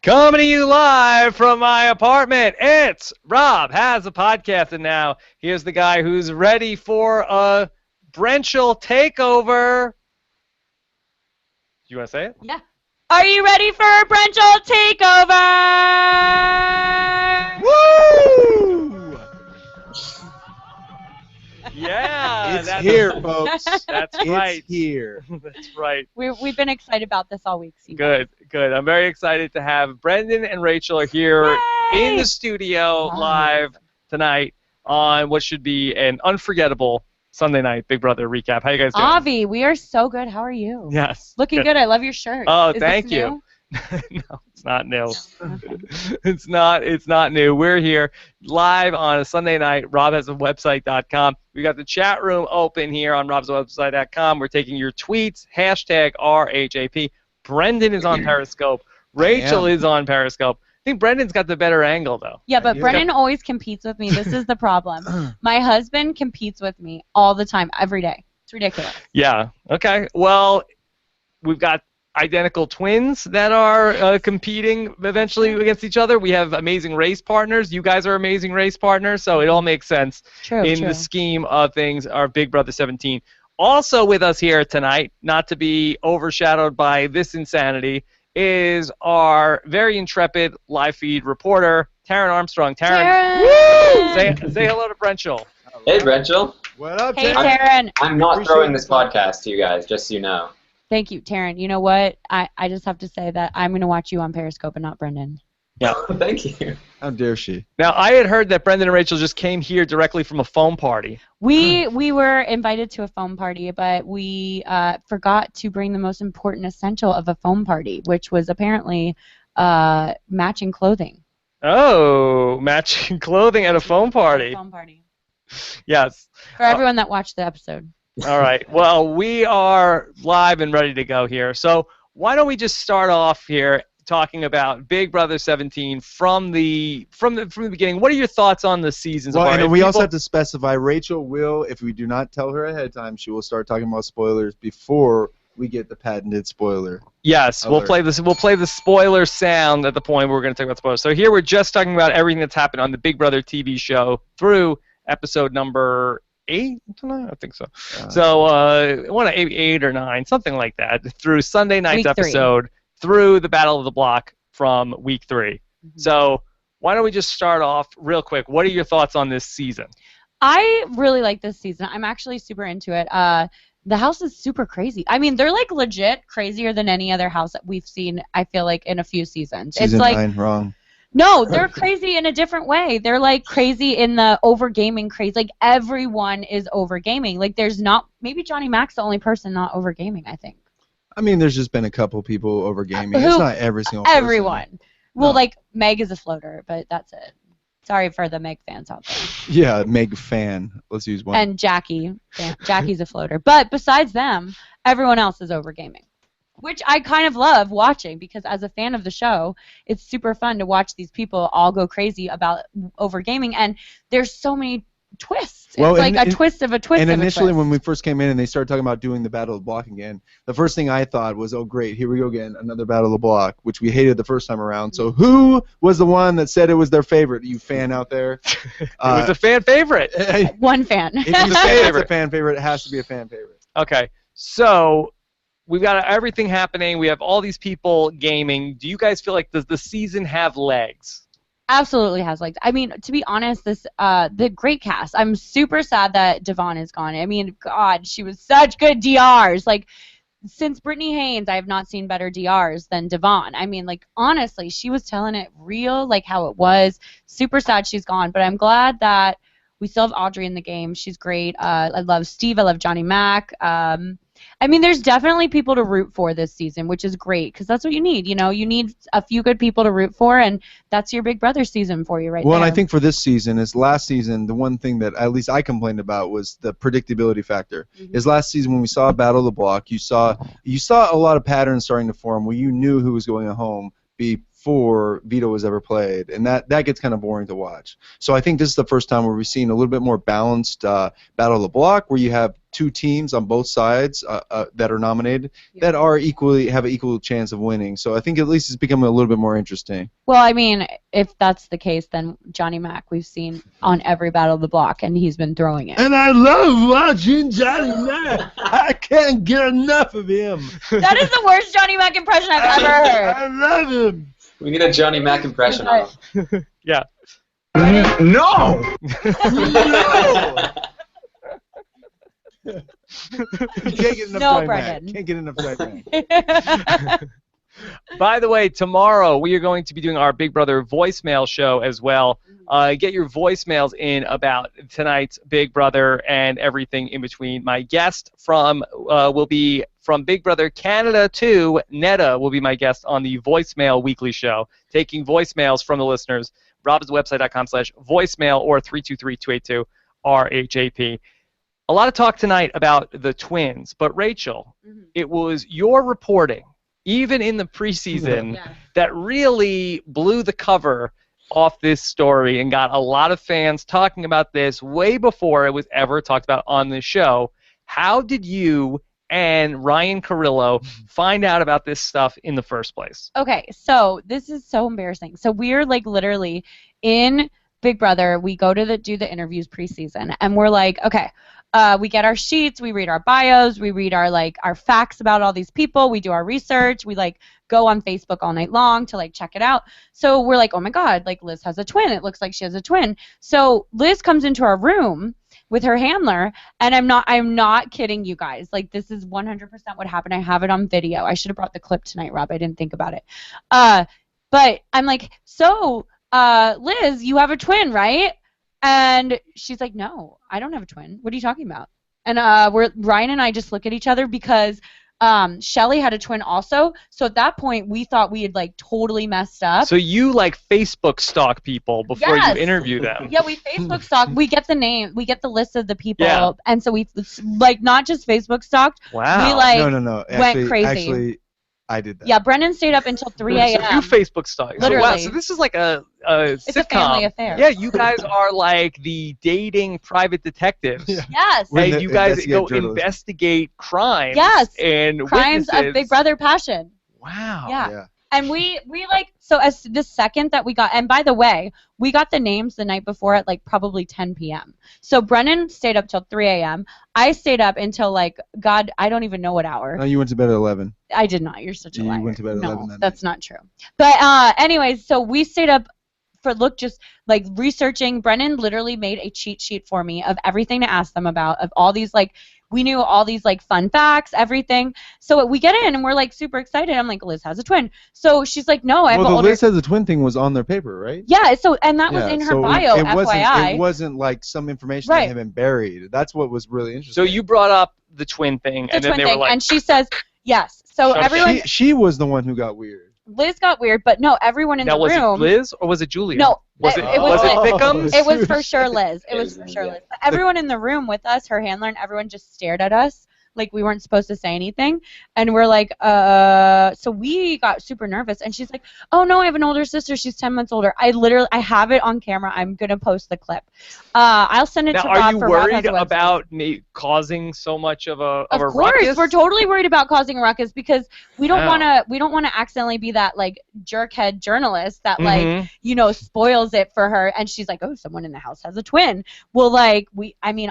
Coming to you live from my apartment, it's Rob Has a Podcast, and now here's the guy who's ready for a Brenchel takeover. Do you want to say it? Yeah. Are you ready for a Brenchel takeover? Woo! Yeah, It's here, folks. That's right. It's here. That's right. We've been excited about this all week. So Good. I'm very excited to have Brendon and Rachel are here in the studio live tonight on what should be an unforgettable Sunday night Big Brother recap. How you guys doing? Avi, we are so good. How are you? Yes. Looking good. I love your shirt. Oh, Is thank this you. new? No, it's not new. Okay. It's not new. We're here live on a Sunday night, robhasawebsite.com. We got the chat room open here on robhasawebsite.com. We're taking your tweets, hashtag RHAP. Brendon is on Periscope. Rachel is on Periscope. I think Brendan's got the better angle, though. Yeah, but Brendan always competes with me. This is the problem. My husband competes with me all the time, every day. It's ridiculous. Yeah. Okay. Well, we've got identical twins that are competing eventually against each other. We have amazing race partners. You guys are amazing race partners, so it all makes sense the scheme of things. Our Big Brother 17. Also with us here tonight, not to be overshadowed by this insanity, is our very intrepid live feed reporter, Taryn Armstrong. Taryn, woo! Say hello to Brenchel. Hey, Brenchel. What up, Hey, Taryn? Taryn. I'm not throwing this podcast to you guys, just so you know. Thank you, Taryn. You know what? I just have to say that I'm going to watch you on Periscope and not Brendan. Yeah. Thank you. How dare she? Now, I had heard that Brendon and Rachel just came here directly from a foam party. We were invited to a foam party, but we forgot to bring the most important essential of a foam party, which was apparently matching clothing. Oh, matching clothing at a foam party. Foam party. Yes. For everyone that watched the episode. All right. Well, we are live and ready to go here. So why don't we just start off here talking about Big Brother 17 from the beginning. What are your thoughts on the season? Well, and we also have to specify, Rachel will, if we do not tell her ahead of time, she will start talking about spoilers before we get the patented spoiler. Yes, we'll play this. We'll play the spoiler sound at the point where we're going to talk about spoilers. So here we're just talking about everything that's happened on the Big Brother TV show through episode number 8 tonight? I think so. So, 8 or 9, something like that, through Sunday night's episode, through the Battle of the Block from week 3. Mm-hmm. So, why don't we just start off real quick? What are your thoughts on this season? I really like this season. I'm actually super into it. The house is super crazy. I mean, they're like legit crazier than any other house that we've seen, I feel like, in a few seasons. Season 9, wrong. No, they're crazy in a different way. They're like crazy in the overgaming craze. Like everyone is overgaming. Like there's not, maybe Johnny Mac's the only person not overgaming, I think. I mean, there's just been a couple people overgaming. It's not every single person. Everyone. Well, like Meg is a floater, but that's it. Sorry for the Meg fans out there. Yeah, Meg fan. Let's use one. And Jackie. Jackie's a floater. But besides them, everyone else is overgaming. Which I kind of love watching because as a fan of the show, it's super fun to watch these people all go crazy about overgaming, and there's so many twists. Well, it's like a twist of a twist. And of initially, a twist. when we first came in and they started talking about doing the Battle of the Block again, the first thing I thought was, oh great, here we go again, another Battle of the Block, which we hated the first time around. So who was the one that said it was their favorite? You fan out there? It was a fan favorite. One fan. If you say it's a fan favorite, it has to be a fan favorite. Okay, so we've got everything happening. We have all these people gaming. Do you guys feel like does the season have legs? Absolutely has legs. I mean, to be honest, this the great cast. I'm super sad that Devon is gone. I mean, God, she was such good DRs. Like, since Brittany Haynes, I have not seen better DRs than Devon. I mean, like, honestly, she was telling it real, like how it was. Super sad she's gone, but I'm glad that we still have Audrey in the game. She's great. I love Steve. I love Johnny Mac. I mean, there's definitely people to root for this season, which is great because that's what you need. You know, you need a few good people to root for, and that's your Big Brother season for you right Well, there. and I think for this season, is last season, the one thing that at least I complained about was the predictability factor. Mm-hmm. Is last season when we saw Battle of the Block, you saw a lot of patterns starting to form where you knew who was going home before Vito was ever played, and that gets kind of boring to watch. So I think this is the first time where we've seen a little bit more balanced Battle of the Block, where you have two teams on both sides that are nominated that are have an equal chance of winning. So I think at least it's becoming a little bit more interesting. Well, I mean, if that's the case, then Johnny Mac we've seen on every Battle of the Block, and he's been throwing it. And I love watching Johnny Mac. I can't get enough of him. That is the worst Johnny Mac impression I've ever heard. I love him. We need a Johnny Mac impression on him. Yeah. No. No. You can't get enough No, Johnny Brendan. Mac. Can't get enough Johnny Mac. By the way, tomorrow we are going to be doing our Big Brother voicemail show as well. Get your voicemails in about tonight's Big Brother and everything in between. My guest will be from Big Brother Canada 2. Netta will be my guest on the voicemail weekly show, taking voicemails from the listeners. robbinswebsite.com/voicemail or 323-282-RHAP. A lot of talk tonight about the twins, but Rachel, it was your reporting, even in the preseason, that really blew the cover off this story and got a lot of fans talking about this way before it was ever talked about on this show. How did you and Ryan Carrillo find out about this stuff in the first place? Okay, so this is so embarrassing. So we're like literally in Big Brother. We go to do the interviews preseason, and we're like, okay. We get our sheets, we read our bios, we read our facts about all these people, we do our research, we go on Facebook all night long to check it out. So we're like, oh my God, Liz has a twin. It looks like she has a twin. So Liz comes into our room with her handler, and I'm not kidding you guys. This is 100% what happened. I have it on video. I should have brought the clip tonight, Rob. I didn't think about it. But I'm like, so Liz, you have a twin, right? And she's like, no, I don't have a twin. What are you talking about? And Ryan and I just look at each other because Shelly had a twin also. So at that point, we thought we had totally messed up. So you Facebook stalk people before you interview them? Yeah, we Facebook stalk. We get the name. We get the list of the people. And so we not just Facebook stalked. Wow. We No. Went crazy. Actually, I did that. Yeah, Brendan stayed up until 3 a.m. So you Facebook stalk. Literally. So, wow, so this is like a It's sitcom. a family affair. Yeah, you guys are like the dating private detectives. Yeah. Yes. And you guys go journalism. investigate crimes. Yes. And Crimes witnesses. of Big Brother passion. Wow. Yeah. And we so as the second that we got, and by the way, we got the names the night before at probably 10 p.m. So Brennan stayed up till 3 a.m. I stayed up until God, I don't even know what hour. No, you went to bed at 11. I did not. You're such a liar. You went to bed at 11 that that's not true. But anyways, so we stayed up for just researching. Brennan literally made a cheat sheet for me of everything to ask them about, of all these we knew all these fun facts, everything. So we get in and we're super excited. I'm like, Liz has a twin. So she's like, no, I have an older. The Liz has a twin thing was on their paper, right? Yeah. So and that was in her bio. FYI. It wasn't some information that had been buried. That's what was really interesting. So you brought up the twin thing, and then they were like, and she says yes. So everyone. She was the one who got weird. Liz got weird, but no, everyone in the room. Was it Liz or was it Julia? No, was it Thickums? It was for sure Liz. It was for sure Liz. But everyone in the room with us, her handler, and everyone just stared at us like we weren't supposed to say anything, and we're like, so we got super nervous, and she's like, oh no, I have an older sister. She's 10 months older. I have it on camera. I'm gonna post the clip. I'll send it to Rob. Are you worried about me causing so much of a ruckus? Of course, we're totally worried about causing a ruckus because we don't want to accidentally be that jerkhead journalist that spoils it for her, and she's like, oh, someone in the house has a twin. Well,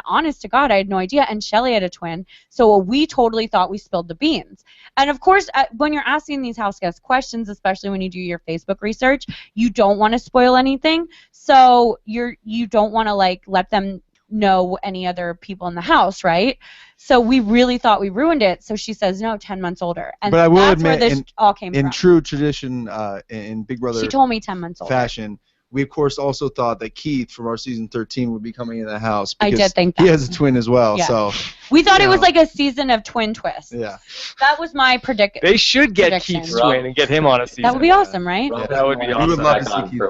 honest to God, I had no idea, and Shelly had a twin, so we totally thought we spilled the beans. And of course, when you're asking these house guest questions, especially when you do your Facebook research, you don't want to spoil anything, so you don't want to let them know any other people in the house, right? So we really thought we ruined it. So she says, no, 10 months older. And but I will that's admit, where this all came from. In true tradition, in Big Brother she told me 10 months older. fashion, we of course also thought that Keith from our season 13 would be coming in the house. I did think that. He has a twin as well. Yeah. So we thought it was a season of twin twists. Yeah. That was my prediction. They should get Keith's twin and get him on a season. That would be awesome, right? Yeah, that would be awesome. We would love to see Keith.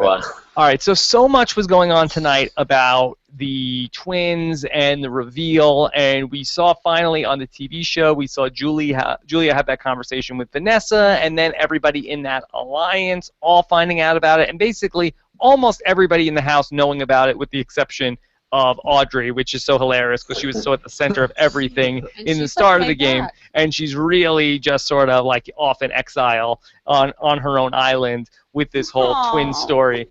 All right, so much was going on tonight about the twins and the reveal, and we saw finally on the TV show, we saw Julia have that conversation with Vanessa, and then everybody in that alliance all finding out about it, and basically almost everybody in the house knowing about it with the exception of Audrey, which is so hilarious because she was so at the center of everything And in the she's, start like, of the laid game, back. and she's really just sort of like off in exile on her own island with this whole twin Aw. story.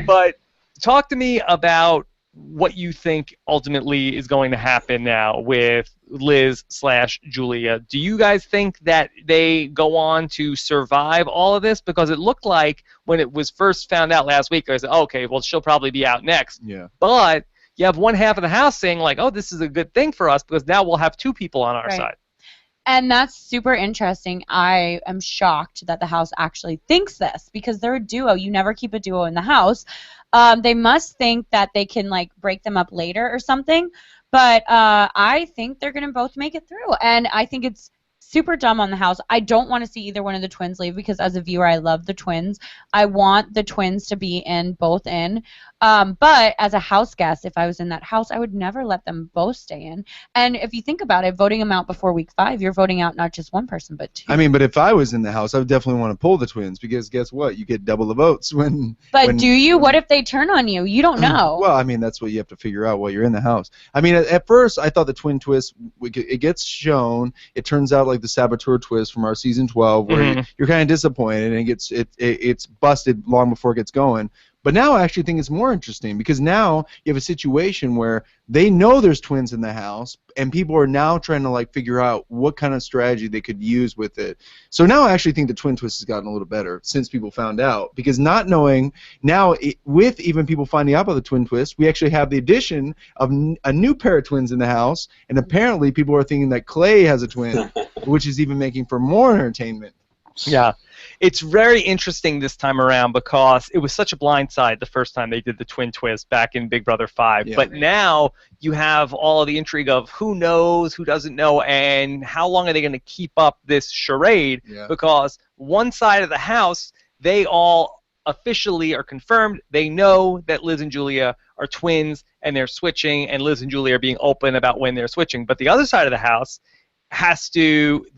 But talk to me about what you think ultimately is going to happen now with Liz/Julia. Do you guys think that they go on to survive all of this? Because it looked like when it was first found out last week, I said, okay, well, she'll probably be out next. Yeah. But you have one half of the house saying, like, oh, this is a good thing for us because now we'll have two people on our Right. side. And that's super interesting. I am shocked that the house actually thinks this because they're a duo. You never keep a duo in the house. They must think that they can like break them up later or something. But I think they're going to both make it through. And I think it's super dumb on the house. I don't want to see either one of the twins leave because as a viewer, I love the twins. I want the twins to be in, both in. But as a house guest, if I was in that house, I would never let them both stay in. And if you think about it, voting them out before week 5, you're voting out not just one person, but 2. I mean, but if I was in the house, I would definitely want to pull the twins because guess what? You get double the votes when. But do you? What if they turn on you? You don't know. Well, I mean, that's what you have to figure out while you're in the house. I mean, at first, I thought the twin twist, it gets shown. It turns out like the saboteur twist from our season 12, where you're kind of disappointed and it's busted long before it gets going. But now I actually think it's more interesting because now you have a situation where they know there's twins in the house and people are now trying to like figure out what kind of strategy they could use with it. So now I actually think the twin twist has gotten a little better since people found out because not knowing now with even people finding out about the twin twist, we actually have the addition of a new pair of twins in the house, and apparently people are thinking that Clay has a twin, which is even making for more entertainment. Yeah. It's very interesting this time around because it was such a blindside the first time they did the twin twist back in Big Brother 5. Yeah. But now you have all of the intrigue of who knows, who doesn't know, and how long are they going to keep up this charade? Yeah. Because one side of the house, they all officially are confirmed. They know that Liz and Julia are twins and they're switching, and Liz and Julia are being open about when they're switching. But the other side of the house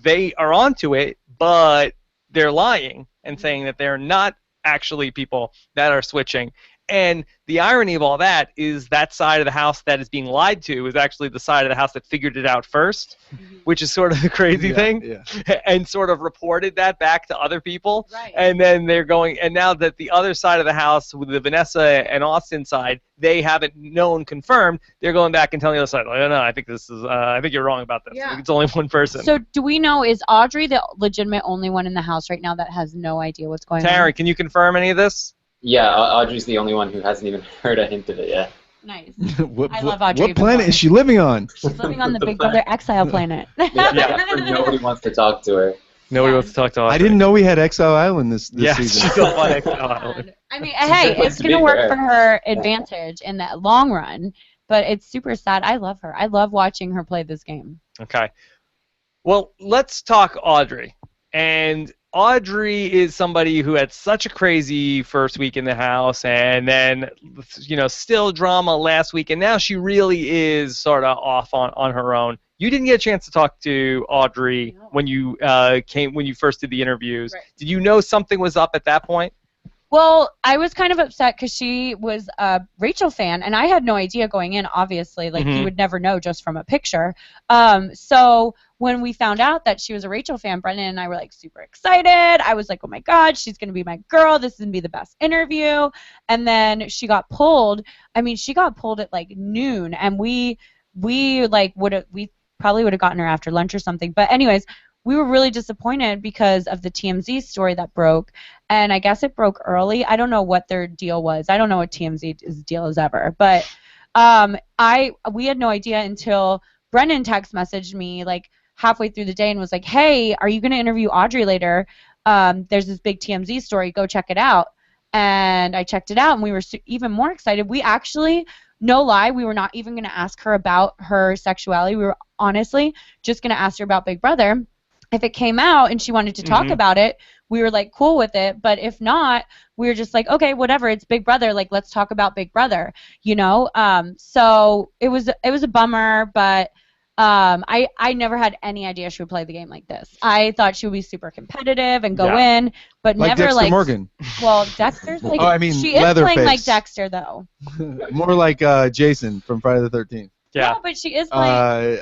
they are onto it, but they're lying and saying that they're not actually people that are switching. And the irony of all that is that side of the house that is being lied to is actually the side of the house that figured it out first, which is sort of the crazy thing, Yeah. and sort of reported that back to other people. Right. And then they're going, and now that the other side of the house, with the Vanessa and Austin side, they haven't known confirmed, they're going back and telling the other side, oh, no, I think this is, I think you're wrong about this. Yeah. I think it's only one person. So do we know, is Audrey the legitimate only one in the house right now that has no idea what's going on? Taryn, can you confirm any of this? Yeah, Audrey's the only one who hasn't even heard a hint of it yet. Nice. what, I love Audrey what planet is she living on? She's living on the Big Brother Exile planet. Yeah, nobody wants to talk to her. Nobody Yeah. wants to talk to Audrey. I didn't know we had Exile Island this Yeah, season. she's up on Exile Island. I mean, hey, place it's to going to be work for for her. her advantage in that long run, but it's super sad. I love her. I love watching her play this game. Okay. Well, let's talk Audrey. And Audrey is somebody who had such a crazy first week in the house, and then, still drama last week, and now she really is sort of off on her own. You didn't get a chance to talk to Audrey when you first did the interviews. Right. Did you know something was up at that point? Well, I was kind of upset because she was a Rachel fan, and I had no idea going in, obviously. Like, you would never know just from a picture. So when we found out that she was a Rachel fan, Brendan and I were, like, super excited. I was like, oh, my God, she's going to be my girl. This is going to be the best interview. And then she got pulled. I mean, she got pulled at, like, noon, and we probably would have gotten her after lunch or something. But anyways, we were really disappointed because of the TMZ story that broke, and I guess it broke early. I don't know what their deal was. I don't know what TMZ's deal is ever, but we had no idea until Brendan text messaged me like halfway through the day and was like, "Hey, are you going to interview Audrey later? There's this big TMZ story. Go check it out." And I checked it out, and we were even more excited. We actually, no lie, we were not even going to ask her about her sexuality. We were honestly just going to ask her about Big Brother. If it came out and she wanted to talk about it, we were like cool with it. But if not, we were just like, okay, whatever. It's Big Brother. Like, let's talk about Big Brother. So it was a bummer, but I never had any idea she would play the game like this. I thought she would be super competitive and go in, but Like never Dexter Morgan. Well, Dexter's like. Oh, I mean, she is Leatherface. playing like Dexter though. More like Jason from Friday the 13th. Yeah. No, but she is playing.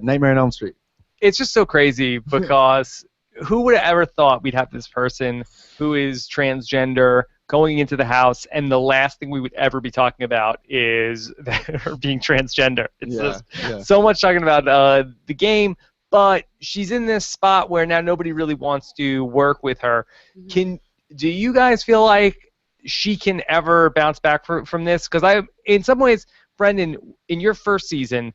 Nightmare on Elm Street. It's just so crazy because who would have ever thought we'd have this person who is transgender going into the house, and the last thing we would ever be talking about is her being transgender. It's just so much talking about the game, but she's in this spot where now nobody really wants to work with her. Do you guys feel like she can ever bounce back from this? Because in some ways, Brendan, in your first season,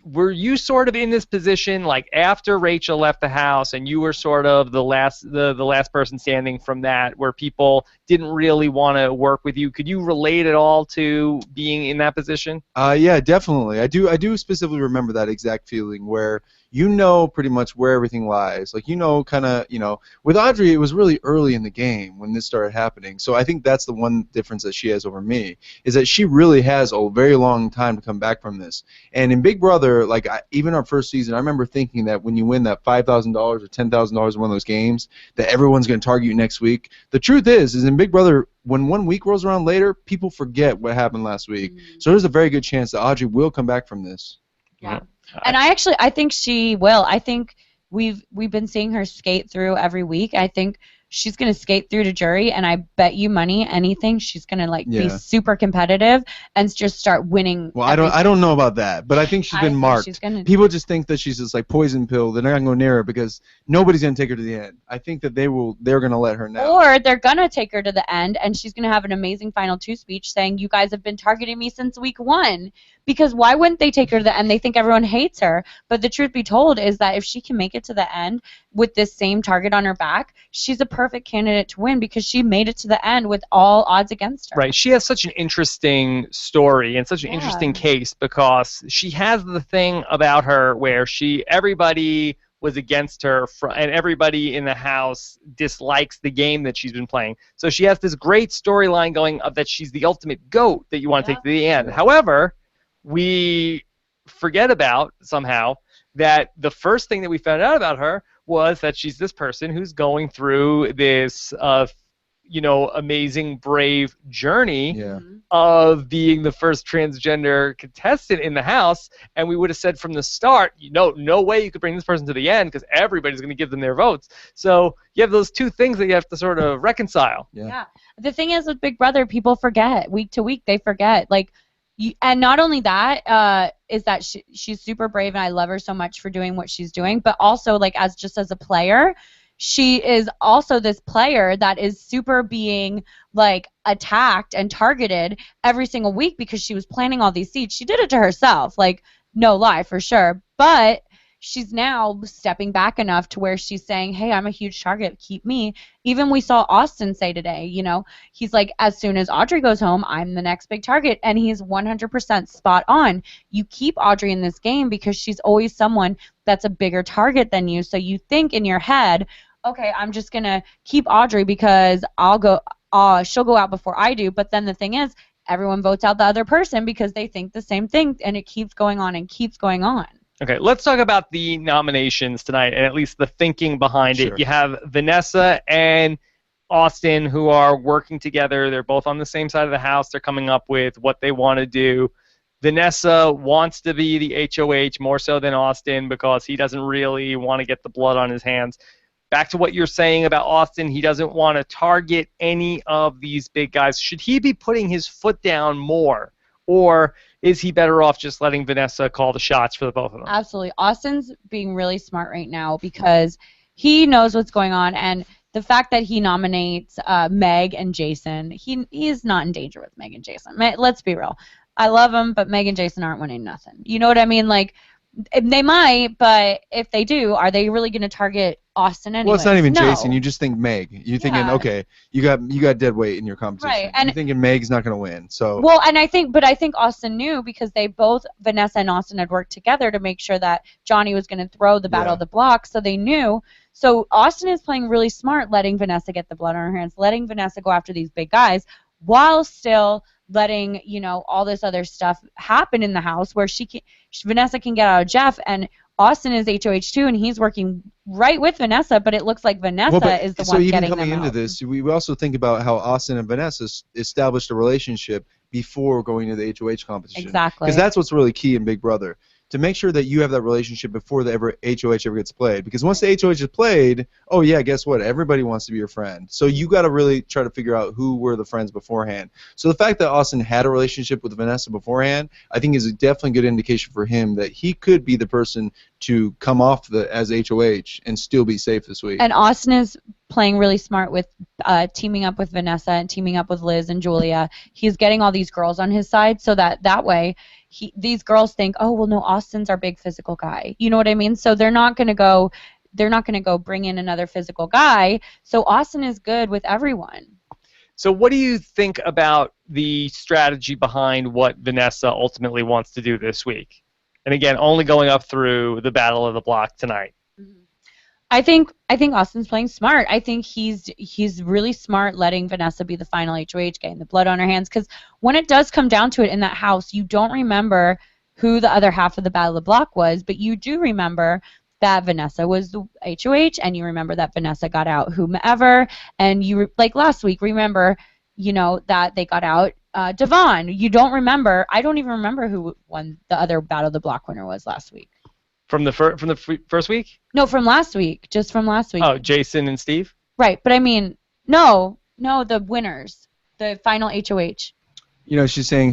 were you sort of in this position like after Rachel left the house and you were sort of the last person standing from that, where people didn't really want to work with you? Could you relate at all to being in that position? Yeah, definitely. I do specifically remember that exact feeling where you know pretty much where everything lies. Like, kind of, with Audrey, it was really early in the game when this started happening. So I think that's the one difference that she has over me, is that she really has a very long time to come back from this. And in Big Brother, like even our first season, I remember thinking that when you win that $5,000 or $10,000 in one of those games, that everyone's going to target you next week. The truth is in Big Brother, when 1 week rolls around later, people forget what happened last week. So there's a very good chance that Audrey will come back from this. Yeah. And I think she will. I think we've been seeing her skate through every week. I think she's going to skate through to jury, and I bet you money anything she's going to be super competitive and just start winning. Well, I don't know about that, but I think she's been marked. People just think that she's this like poison pill. They're not going to go near her because nobody's going to take her to the end. I think that they're going to let her know. Or they're going to take her to the end, and she's going to have an amazing final 2 speech saying, "You guys have been targeting me since week 1." Because why wouldn't they take her to the end? They think everyone hates her. But the truth be told is that if she can make it to the end with this same target on her back, she's a perfect candidate to win because she made it to the end with all odds against her. Right. She has such an interesting story and such an interesting case because she has the thing about her where everybody was against her and everybody in the house dislikes the game that she's been playing. So she has this great storyline going of that she's the ultimate GOAT that you want to take to the end. However, we forget about somehow that the first thing that we found out about her was that she's this person who's going through this amazing, brave journey of being the first transgender contestant in the house. And we would have said from the start, no way you could bring this person to the end because everybody's going to give them their votes. So you have those two things that you have to sort of reconcile. Yeah. The thing is with Big Brother, people forget. Week to week, they forget. And not only that, is that she's super brave, and I love her so much for doing what she's doing, but also, as a player, she is also this player that is super being, attacked and targeted every single week because she was planting all these seeds. She did it to herself, no lie, for sure. But she's now stepping back enough to where she's saying, hey, I'm a huge target, keep me. Even we saw Austin say today, he's like, as soon as Audrey goes home, I'm the next big target, and he's 100% spot on. You keep Audrey in this game because she's always someone that's a bigger target than you, so you think in your head, okay, I'm just going to keep Audrey because she'll go out before I do, but then the thing is, everyone votes out the other person because they think the same thing, and it keeps going on and keeps going on. Okay, let's talk about the nominations tonight, and at least the thinking behind it. You have Vanessa and Austin who are working together. They're both on the same side of the house. They're coming up with what they want to do. Vanessa wants to be the HOH more so than Austin because he doesn't really want to get the blood on his hands. Back to what you're saying about Austin, he doesn't want to target any of these big guys. Should he be putting his foot down more? Or is he better off just letting Vanessa call the shots for the both of them? Absolutely. Austin's being really smart right now because he knows what's going on, and the fact that he nominates Meg and Jason, he is not in danger with Meg and Jason. Let's be real. I love them, but Meg and Jason aren't winning nothing. You know what I mean? They might, but if they do, are they really going to target Austin anyway? Well, it's not even Jason. You just think Meg. You're thinking, okay, you got dead weight in your competition. Right. And you're thinking Meg's not going to win. So. Well, and I think Austin knew because Vanessa and Austin had worked together to make sure that Johnny was going to throw the Battle of the Blocks, so they knew. So Austin is playing really smart, letting Vanessa get the blood on her hands, letting Vanessa go after these big guys, while still letting, all this other stuff happen in the house where Vanessa can get out of Jeff, and Austin is HOH too, and he's working right with Vanessa, but it looks like Vanessa is the one getting them out. So even coming into this, we also think about how Austin and Vanessa established a relationship before going to the HOH competition. Exactly. Because that's what's really key in Big Brother. To make sure that you have that relationship before the HOH ever gets played. Because once the HOH is played, oh yeah, guess what? Everybody wants to be your friend. So you got to really try to figure out who were the friends beforehand. So the fact that Austin had a relationship with Vanessa beforehand, I think is a definitely good indication for him that he could be the person to come off as HOH and still be safe this week. And Austin is playing really smart with teaming up with Vanessa and teaming up with Liz and Julia. He's getting all these girls on his side so that way these girls think, oh, well, no, Austin's our big physical guy. You know what I mean? So they're not going to go bring in another physical guy. So Austin is good with everyone. So what do you think about the strategy behind what Vanessa ultimately wants to do this week? And again, only going up through the Battle of the Block tonight. I think Austin's playing smart. I think he's really smart letting Vanessa be the final HOH, getting the blood on her hands, because when it does come down to it in that house, you don't remember who the other half of the Battle of the Block was, but you do remember that Vanessa was the HOH, and you remember that Vanessa got out whomever, and you, like last week, remember, that they got out Devon. You don't remember. I don't even remember who won the other Battle of the Block winner was last week. From the first week? No, from last week. Just from last week. Oh, Jason and Steve? Right, but I mean, no, the winners, the final HOH. She's saying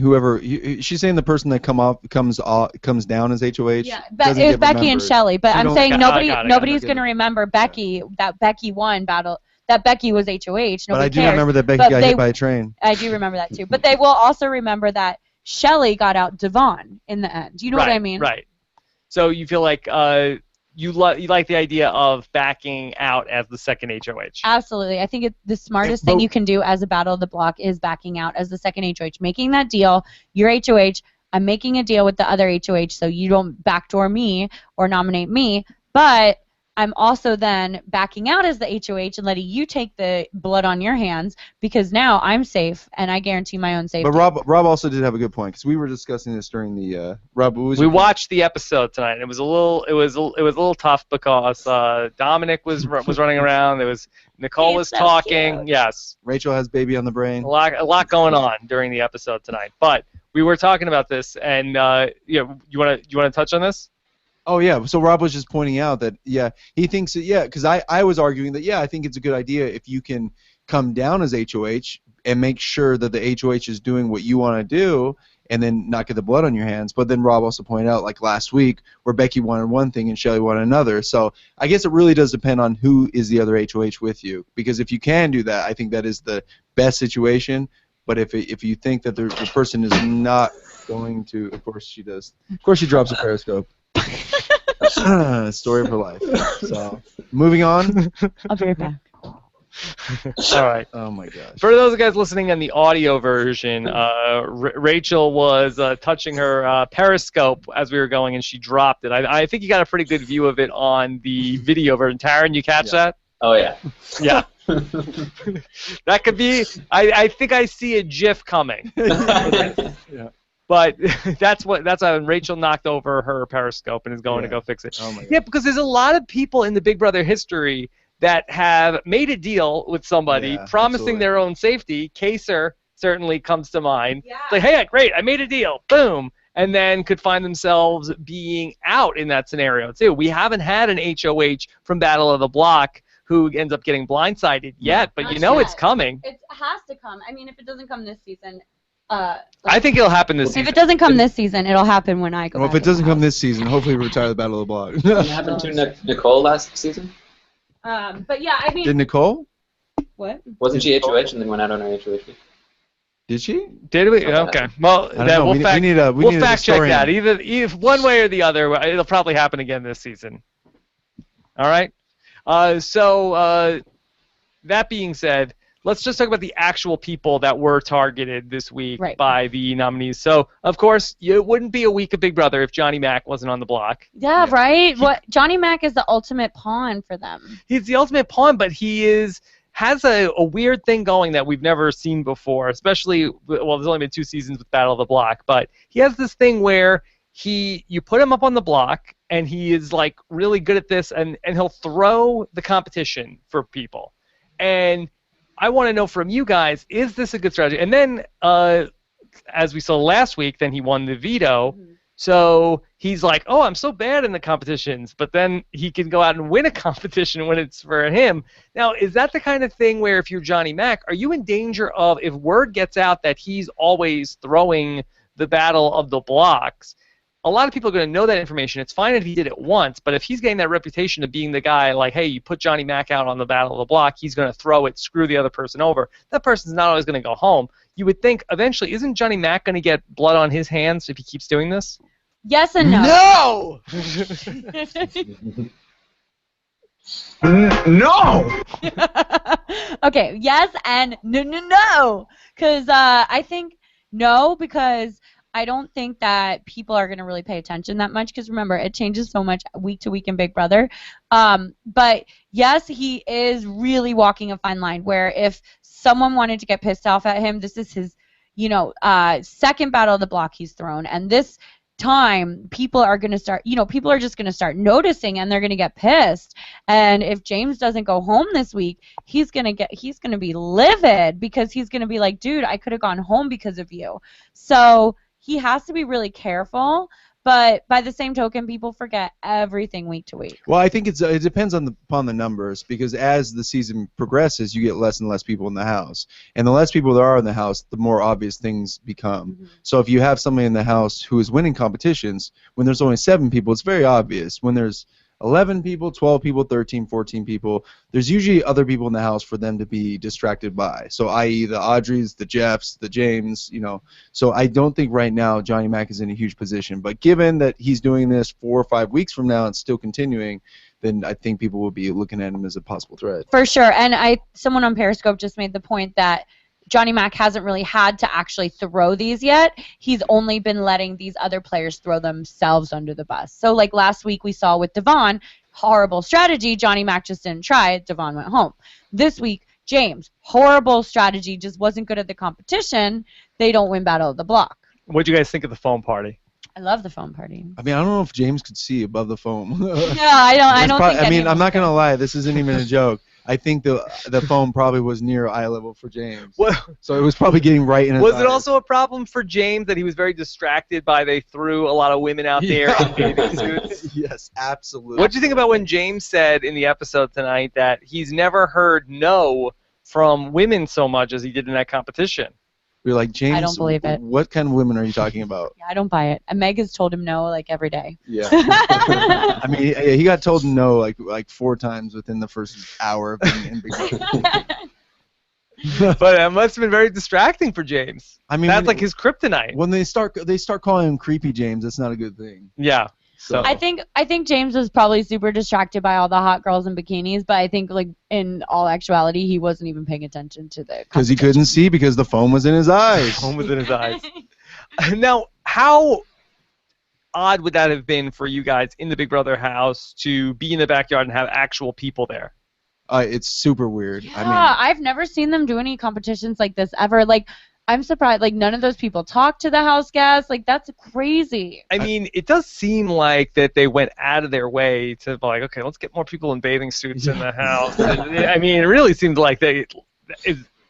she's saying the person that comes down as HOH. Yeah, it was Becky and Shelly, but I'm saying nobody's going to remember Becky, that Becky won battle, that Becky was HOH. But I do remember that Becky got hit by a train. I do remember that too. But they will also remember that Shelly got out Devon in the end. You know what I mean? Right. So you feel like you like the idea of backing out as the second HOH. Absolutely. I think the smartest thing you can do as a Battle of the Block is backing out as the second HOH. Making that deal, you're HOH, I'm making a deal with the other HOH so you don't backdoor me or nominate me, but I'm also then backing out as the HOH and letting you take the blood on your hands because now I'm safe and I guarantee my own safety. But Rob also did have a good point because we were discussing this during the Rob. We watched the episode tonight. And it was a little tough because Dominic was running around. There was Nicole was talking. Cute. Yes. Rachel has baby on the brain. A lot going on during the episode tonight. But we were talking about this, and you want to touch on this? Oh, yeah. So Rob was just pointing out that, he thinks that, because I was arguing that, I think it's a good idea if you can come down as HOH and make sure that the HOH is doing what you want to do and then not get the blood on your hands. But then Rob also pointed out, like last week, where Becky wanted one thing and Shelly wanted another. So I guess it really does depend on who is the other HOH with you. Because if you can do that, I think that is the best situation. But if you think that the person is not going to, of course she does. Of course she drops a periscope. Story of her life. So, moving on. I'll be right back. All right. Oh my gosh. For those guys listening on the audio version, Rachel was touching her periscope as we were going, and she dropped it. I think you got a pretty good view of it on the video version. Taryn, you catch that? Oh yeah. Yeah. That could be. I think I see a GIF coming. Yeah. But that's how Rachel knocked over her periscope and is going to go fix it. Oh my God. Yeah, because there's a lot of people in the Big Brother history that have made a deal with somebody promising their own safety. Kaser certainly comes to mind. Yeah. It's like, hey, great, I made a deal. Boom. And then could find themselves being out in that scenario, too. We haven't had an HOH from Battle of the Block who ends up getting blindsided yet, but it's coming. It has to come. I mean, if it doesn't come this season... I think it'll happen this season. If it doesn't come this season, it'll happen when I go Well, back if it doesn't come this season, hopefully we retire the Battle of the Block. What happened to Nicole last season? But yeah, I mean... Did Nicole? What? Wasn't she HOH and then went out on her HOH? Did she? Did we? Okay. Well, then we'll fact check that. Either one way or the other, it'll probably happen again this season. All right? So that being said, let's just talk about the actual people that were targeted this week by the nominees. So, of course, it wouldn't be a week of Big Brother if Johnny Mac wasn't on the block. Yeah, right? Johnny Mac is the ultimate pawn for them. He's the ultimate pawn, but he is has a weird thing going that we've never seen before, especially, well, there's only been 2 seasons with Battle of the Block, but he has this thing where you put him up on the block, and he is like really good at this, and he'll throw the competition for people. And I want to know from you guys, is this a good strategy? And then, as we saw last week, then he won the veto. Mm-hmm. So he's like, oh, I'm so bad in the competitions, but then he can go out and win a competition when it's for him. Now, is that the kind of thing where if you're Johnny Mac, are you in danger of, if word gets out that he's always throwing the Battle of the Blocks, a lot of people are going to know that information. It's fine if he did it once, but if he's getting that reputation of being the guy, like, hey, you put Johnny Mac out on the Battle of the Block, he's going to throw it, screw the other person over. That person's not always going to go home. You would think eventually, isn't Johnny Mac going to get blood on his hands if he keeps doing this? Yes and no. No! No! Okay, yes and no. Because I think no, because I don't think that people are going to really pay attention that much, because remember, it changes so much week to week in Big Brother. But yes, he is really walking a fine line where if someone wanted to get pissed off at him, this is his, second Battle of the Block he's thrown, and this time people are going to start, people are just going to start noticing, and they're going to get pissed. And if James doesn't go home this week, he's going to be livid, because he's going to be like, dude, I could have gone home because of you. So he has to be really careful, but by the same token, people forget everything week to week. Well, I think it depends upon the numbers, because as the season progresses, you get less and less people in the house. And the less people there are in the house, the more obvious things become. Mm-hmm. So if you have somebody in the house who is winning competitions, when there's only 7 people, it's very obvious. When there's 11 people, 12 people, 13, 14 people, there's usually other people in the house for them to be distracted by. So i.e. the Audreys, the Jeffs, the James, So I don't think right now Johnny Mac is in a huge position. But given that he's doing this 4 or 5 weeks from now and still continuing, then I think people will be looking at him as a possible threat. For sure. And someone on Periscope just made the point that Johnny Mac hasn't really had to actually throw these yet. He's only been letting these other players throw themselves under the bus. So like last week we saw with Devon, horrible strategy, Johnny Mac just didn't try it, Devon went home. This week, James, horrible strategy, just wasn't good at the competition, they don't win Battle of the Block. What do you guys think of the foam party? I love the foam party. I mean, I don't know if James could see above the foam. No, I don't think. I mean, I'm not going to lie, this isn't even a joke. I think the foam probably was near eye level for James. Well, so it was probably getting right in his Was eyes. it also a problem for James that he was very distracted by they threw a lot of women out there in bathing suits? Yes, absolutely. What do you think about when James said in the episode tonight that he's never heard no from women so much as he did in that competition? We were like, James, I don't believe it. What kind of women are you talking about? Yeah, I don't buy it. And Meg has told him no like every day. Yeah. I mean, he got told no like 4 times within the first hour of being in Big Brother. But it must have been very distracting for James. I mean, that's like his kryptonite. When they start calling him Creepy James, that's not a good thing. Yeah. So I think James was probably super distracted by all the hot girls in bikinis, but I think like in all actuality he wasn't even paying attention to the because he couldn't see because the foam was in his eyes. Foam was in his eyes. Now, how odd would that have been for you guys in the Big Brother house to be in the backyard and have actual people there? It's super weird. Yeah, I mean, I've never seen them do any competitions like this ever. Like, I'm surprised. Like, none of those people talk to the house guests. Like, that's crazy. I mean, it does seem like that they went out of their way to be like, okay, let's get more people in bathing suits in the house. I mean, it really seemed like they.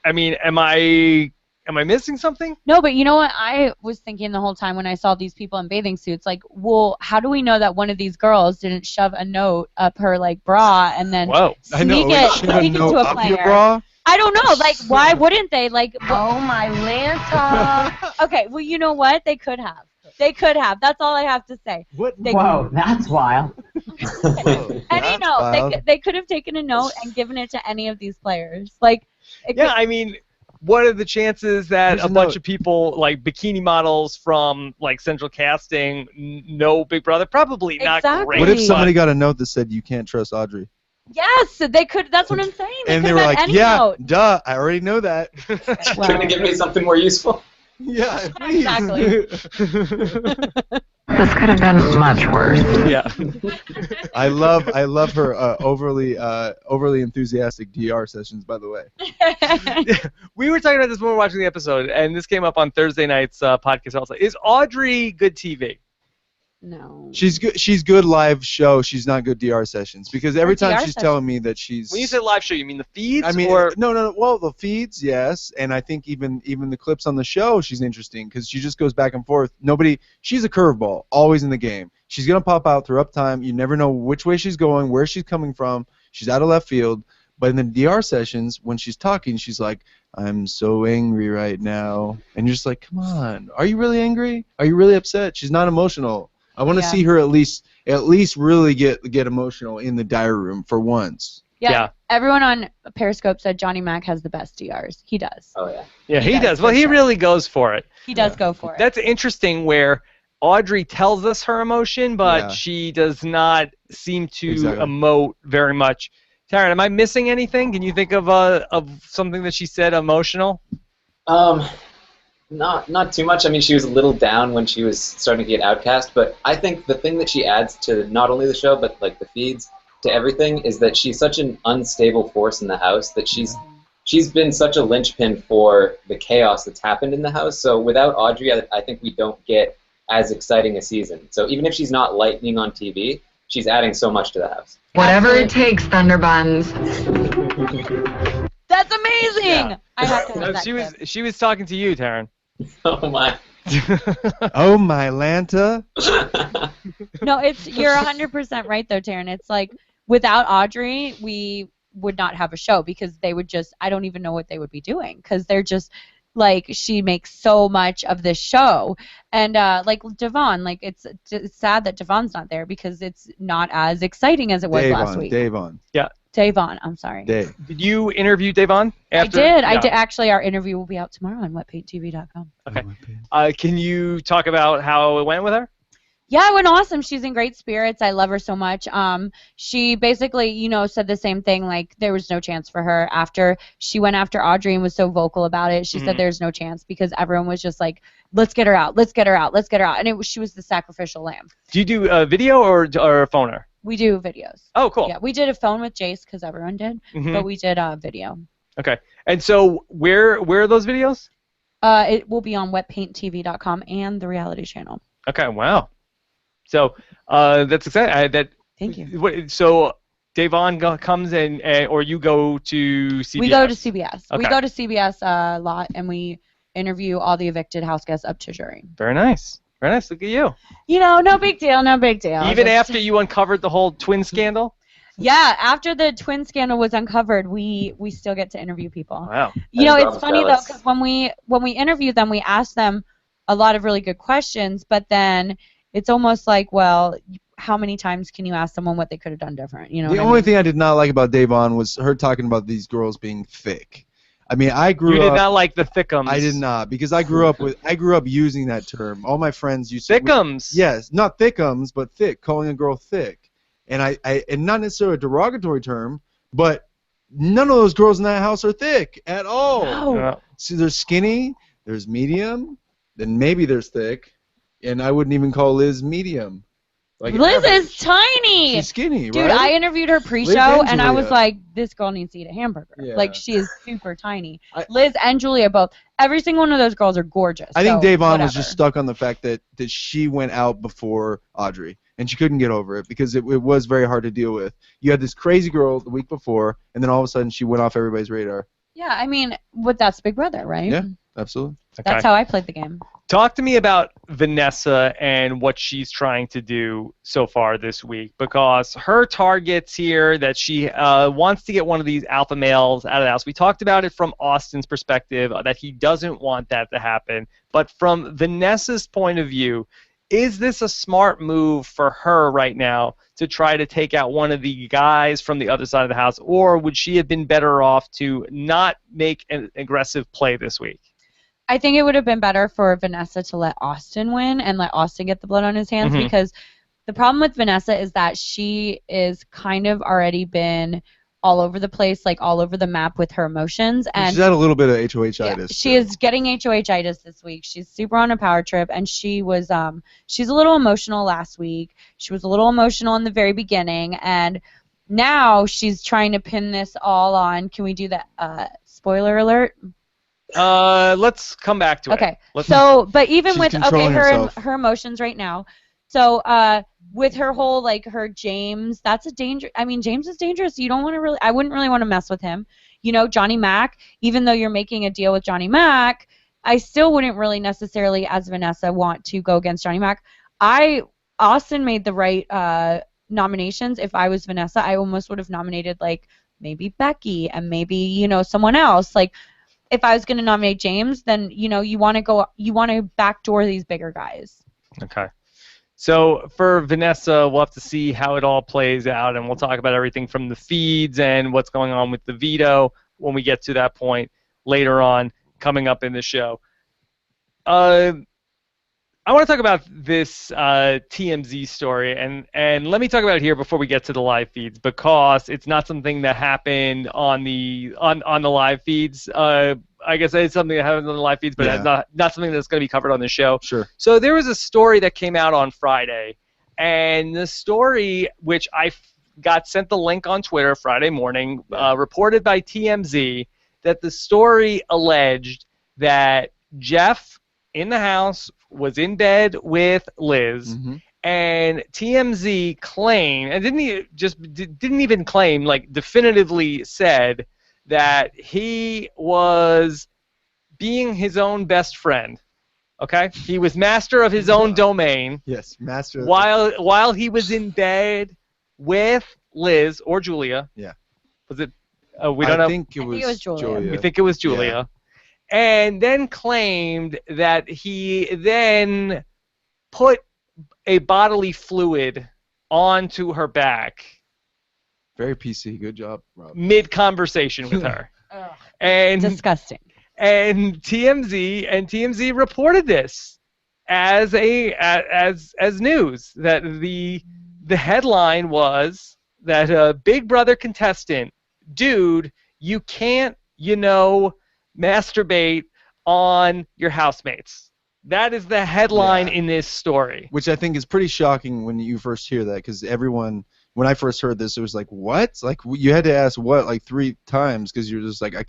I mean, am I missing something? No, but you know what? I was thinking the whole time when I saw these people in bathing suits, like, well, how do we know that one of these girls didn't shove a note up her like bra and then sneak it into a player? Bra? I don't know. Like, why wouldn't they? Like, oh my Lanta. Okay, well, you know what? They could have. They could have. That's all I have to say. Whoa, that's wild. Any note. They could have taken a note and given it to any of these players. Like, I mean, what are the chances that a bunch of people, like bikini models from like Central Casting, know Big Brother? Probably not great. What if somebody got a note that said you can't trust Audrey? Yes, they could. That's what I'm saying. And they were like, yeah, duh, I already know that. Trying to give me something more useful? Yeah, please. Exactly. This could have been much worse. Yeah. I love her overly enthusiastic DR sessions. By the way, We were talking about this when we were watching the episode, and this came up on Thursday night's podcast also. Is Audrey good TV? No. she's good. She's good live show. She's not good DR sessions because every time DR she's telling me that she's. When you say live show, you mean the feeds? I mean, or no. Well, the feeds, yes, and I think even the clips on the show, she's interesting because she just goes back and forth. She's a curveball, always in the game. She's gonna pop out through uptime. You never know which way she's going, where she's coming from. She's out of left field. But in the DR sessions, when she's talking, she's like, "I'm so angry right now," and you're just like, "Come on, are you really angry? Are you really upset?" She's not emotional. I want to see her at least really get emotional in the diary room for once. Yeah. Everyone on Periscope said Johnny Mac has the best DRs. He does. Oh yeah. Yeah, he does. Well, he really goes for it. He does go for it. That's interesting where Audrey tells us her emotion, but she does not seem to emote very much. Taryn, am I missing anything? Can you think of something that she said emotional? Not too much. I mean, she was a little down when she was starting to get outcast, but I think the thing that she adds to not only the show but like the feeds to everything is that she's such an unstable force in the house that she's been such a linchpin for the chaos that's happened in the house. So without Audrey, I think we don't get as exciting a season. So even if she's not lightning on TV, she's adding so much to the house. Whatever it takes, Thunderbuns. That's amazing. Yeah. I have to have that She was talking to you, Taryn. Oh my. Oh my Lanta. No, you're 100% right though, Taryn. It's like without Audrey, we would not have a show because they would just, I don't even know what they would be doing because they're just like, she makes so much of this show. And like Devon, like it's sad that Devon's not there because it's not as exciting as it was last week. Davon. Yeah. Davon, I'm sorry. Dave. Did you interview Davon? I did. I did. Actually, our interview will be out tomorrow on wetpainttv.com. Okay. Can you talk about how it went with her? Yeah, it went awesome. She's in great spirits. I love her so much. She basically, said the same thing, like there was no chance for her after she went after Audrey and was so vocal about it. She said there's no chance because everyone was just like, let's get her out, let's get her out, let's get her out. And she was the sacrificial lamb. Do you do a video or a phoner? We do videos. Oh, cool. Yeah, we did a phone with Jace because everyone did, but we did a video. Okay. And so where are those videos? It will be on wetpainttv.com and the reality channel. Okay, wow. So that's exciting. Thank you. So Davon comes in, or you go to CBS? We go to CBS. Okay. We go to CBS a lot, and we interview all the evicted house guests up to jury. Very nice. Very nice. Look at you. No big deal. No big deal. Even after you uncovered the whole twin scandal? Yeah, after the twin scandal was uncovered, we still get to interview people. Wow. It's funny though, because when we interview them, we ask them a lot of really good questions, but then it's almost like, well, how many times can you ask someone what they could have done different? The only thing I did not like about Davon was her talking about these girls being thick. I mean, I grew up. You did not like the thickums. I did not, because I grew up using that term. All my friends used to. Thickums. Yes, not thickums, but thick, calling a girl thick, and and not necessarily a derogatory term, but none of those girls in that house are thick at all. No. Yeah. So there's skinny, there's medium, then maybe there's thick, and I wouldn't even call Liz medium. Like Liz is tiny. She's skinny, Dude, right? I interviewed her pre-show, and I was like, this girl needs to eat a hamburger. Yeah. Like, she is super tiny. Liz and Julia both. Every single one of those girls are gorgeous. I think Davon was whatever. just stuck on the fact that she went out before Audrey, and she couldn't get over it because it was very hard to deal with. You had this crazy girl the week before, and then all of a sudden she went off everybody's radar. Yeah, I mean, that's Big Brother, right? Yeah, absolutely. That's how I played the game. Talk to me about Vanessa and what she's trying to do so far this week, because her targets here that she wants to get one of these alpha males out of the house. We talked about it from Austin's perspective, that he doesn't want that to happen. But from Vanessa's point of view, is this a smart move for her right now to try to take out one of the guys from the other side of the house, or would she have been better off to not make an aggressive play this week? I think it would have been better for Vanessa to let Austin win and let Austin get the blood on his hands, because the problem with Vanessa is that she is kind of already been all over the place, like all over the map with her emotions. And she's had a little bit of HOH-itis. yeah, she is getting HOH-itis this week. She's super on a power trip, and she's a little emotional last week. She was a little emotional in the very beginning, and now she's trying to pin this all on. Can we do that? Spoiler alert. Let's come back to it. Okay. Let's So, but even She's with controlling herself. her emotions right now. So, with her whole like her James, that's a danger. I mean, James is dangerous. You don't want to really. I wouldn't really want to mess with him. You know, Johnny Mac. Even though you're making a deal with Johnny Mac, I still wouldn't really necessarily, as Vanessa, want to go against Johnny Mac. Austin made the right nominations. If I was Vanessa, I almost would have nominated like maybe Becky and maybe someone else. Like if I was going to nominate James, then you want to backdoor these bigger guys. Okay. So for Vanessa, we'll have to see how it all plays out, and we'll talk about everything from the feeds and what's going on with the veto when we get to that point later on coming up in the show. I want to talk about this TMZ story, and let me talk about it here before we get to the live feeds, because it's not something that happened on the live feeds. I guess it's something that happened on the live feeds, but it's not something that's going to be covered on the show. Sure. So there was a story that came out on Friday, and the story, which I got sent the link on Twitter Friday morning, reported by TMZ, that the story alleged that Jeff in the house was in bed with Liz, and TMZ claimed, and didn't even claim, like definitively said that he was being his own best friend. Okay, he was master of his own domain. Yes, master. While he was in bed with Liz or Julia. Yeah. Was it? We don't know. I think it was Julia. We think it was Julia. Yeah. And then claimed that he then put a bodily fluid onto her back. Very PC. Good job, Rob. Mid-conversation with her. And disgusting. And TMZ reported this as news, that the headline was that a Big Brother contestant, dude, you can't, masturbate on your housemates. That is the headline in this story. Which I think is pretty shocking when you first hear that, because everyone, when I first heard this, it was like, what? Like, you had to ask what, like 3 times, because you're just like, I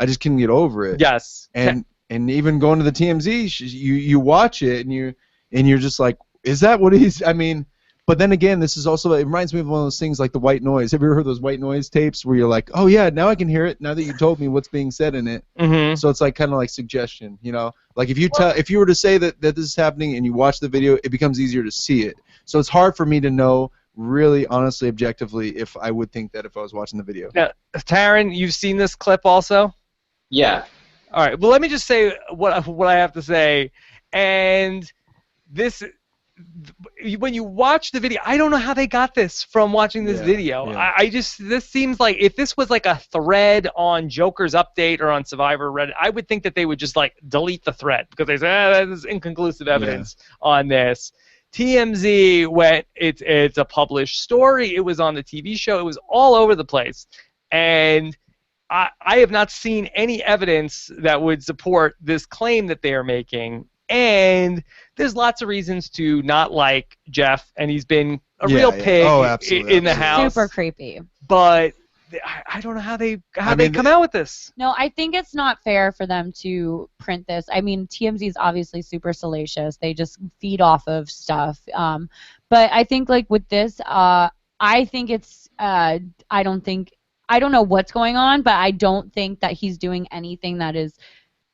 just couldn't get over it. Yes. And even going to the TMZ, you watch it, and you're just like, is that what he's, I mean, but then again, this is also, it reminds me of one of those things like the white noise. Have you ever heard those white noise tapes where you're like, oh yeah, now I can hear it, now that you told me what's being said in it. So it's like kind of like suggestion, Like if you were to say that this is happening and you watch the video, it becomes easier to see it. So it's hard for me to know really, honestly, objectively, if I would think that if I was watching the video. Now, Taryn, you've seen this clip also? Yeah. All right. Well, let me just say what I have to say. And this, when you watch the video, I don't know how they got this from watching this video. Yeah. This seems like if this was like a thread on Joker's Update or on Survivor Reddit, I would think that they would just like delete the thread because they say, that is inconclusive evidence on this. TMZ went, it's a published story. It was on the TV show. It was all over the place. And I have not seen any evidence that would support this claim that they are making. And there's lots of reasons to not like Jeff, and he's been a real pig in the house. Super creepy. But I don't know how they come out with this. No, I think it's not fair for them to print this. I mean, TMZ is obviously super salacious. They just feed off of stuff. But I think like with this, I think it's I don't know what's going on, but I don't think that he's doing anything that is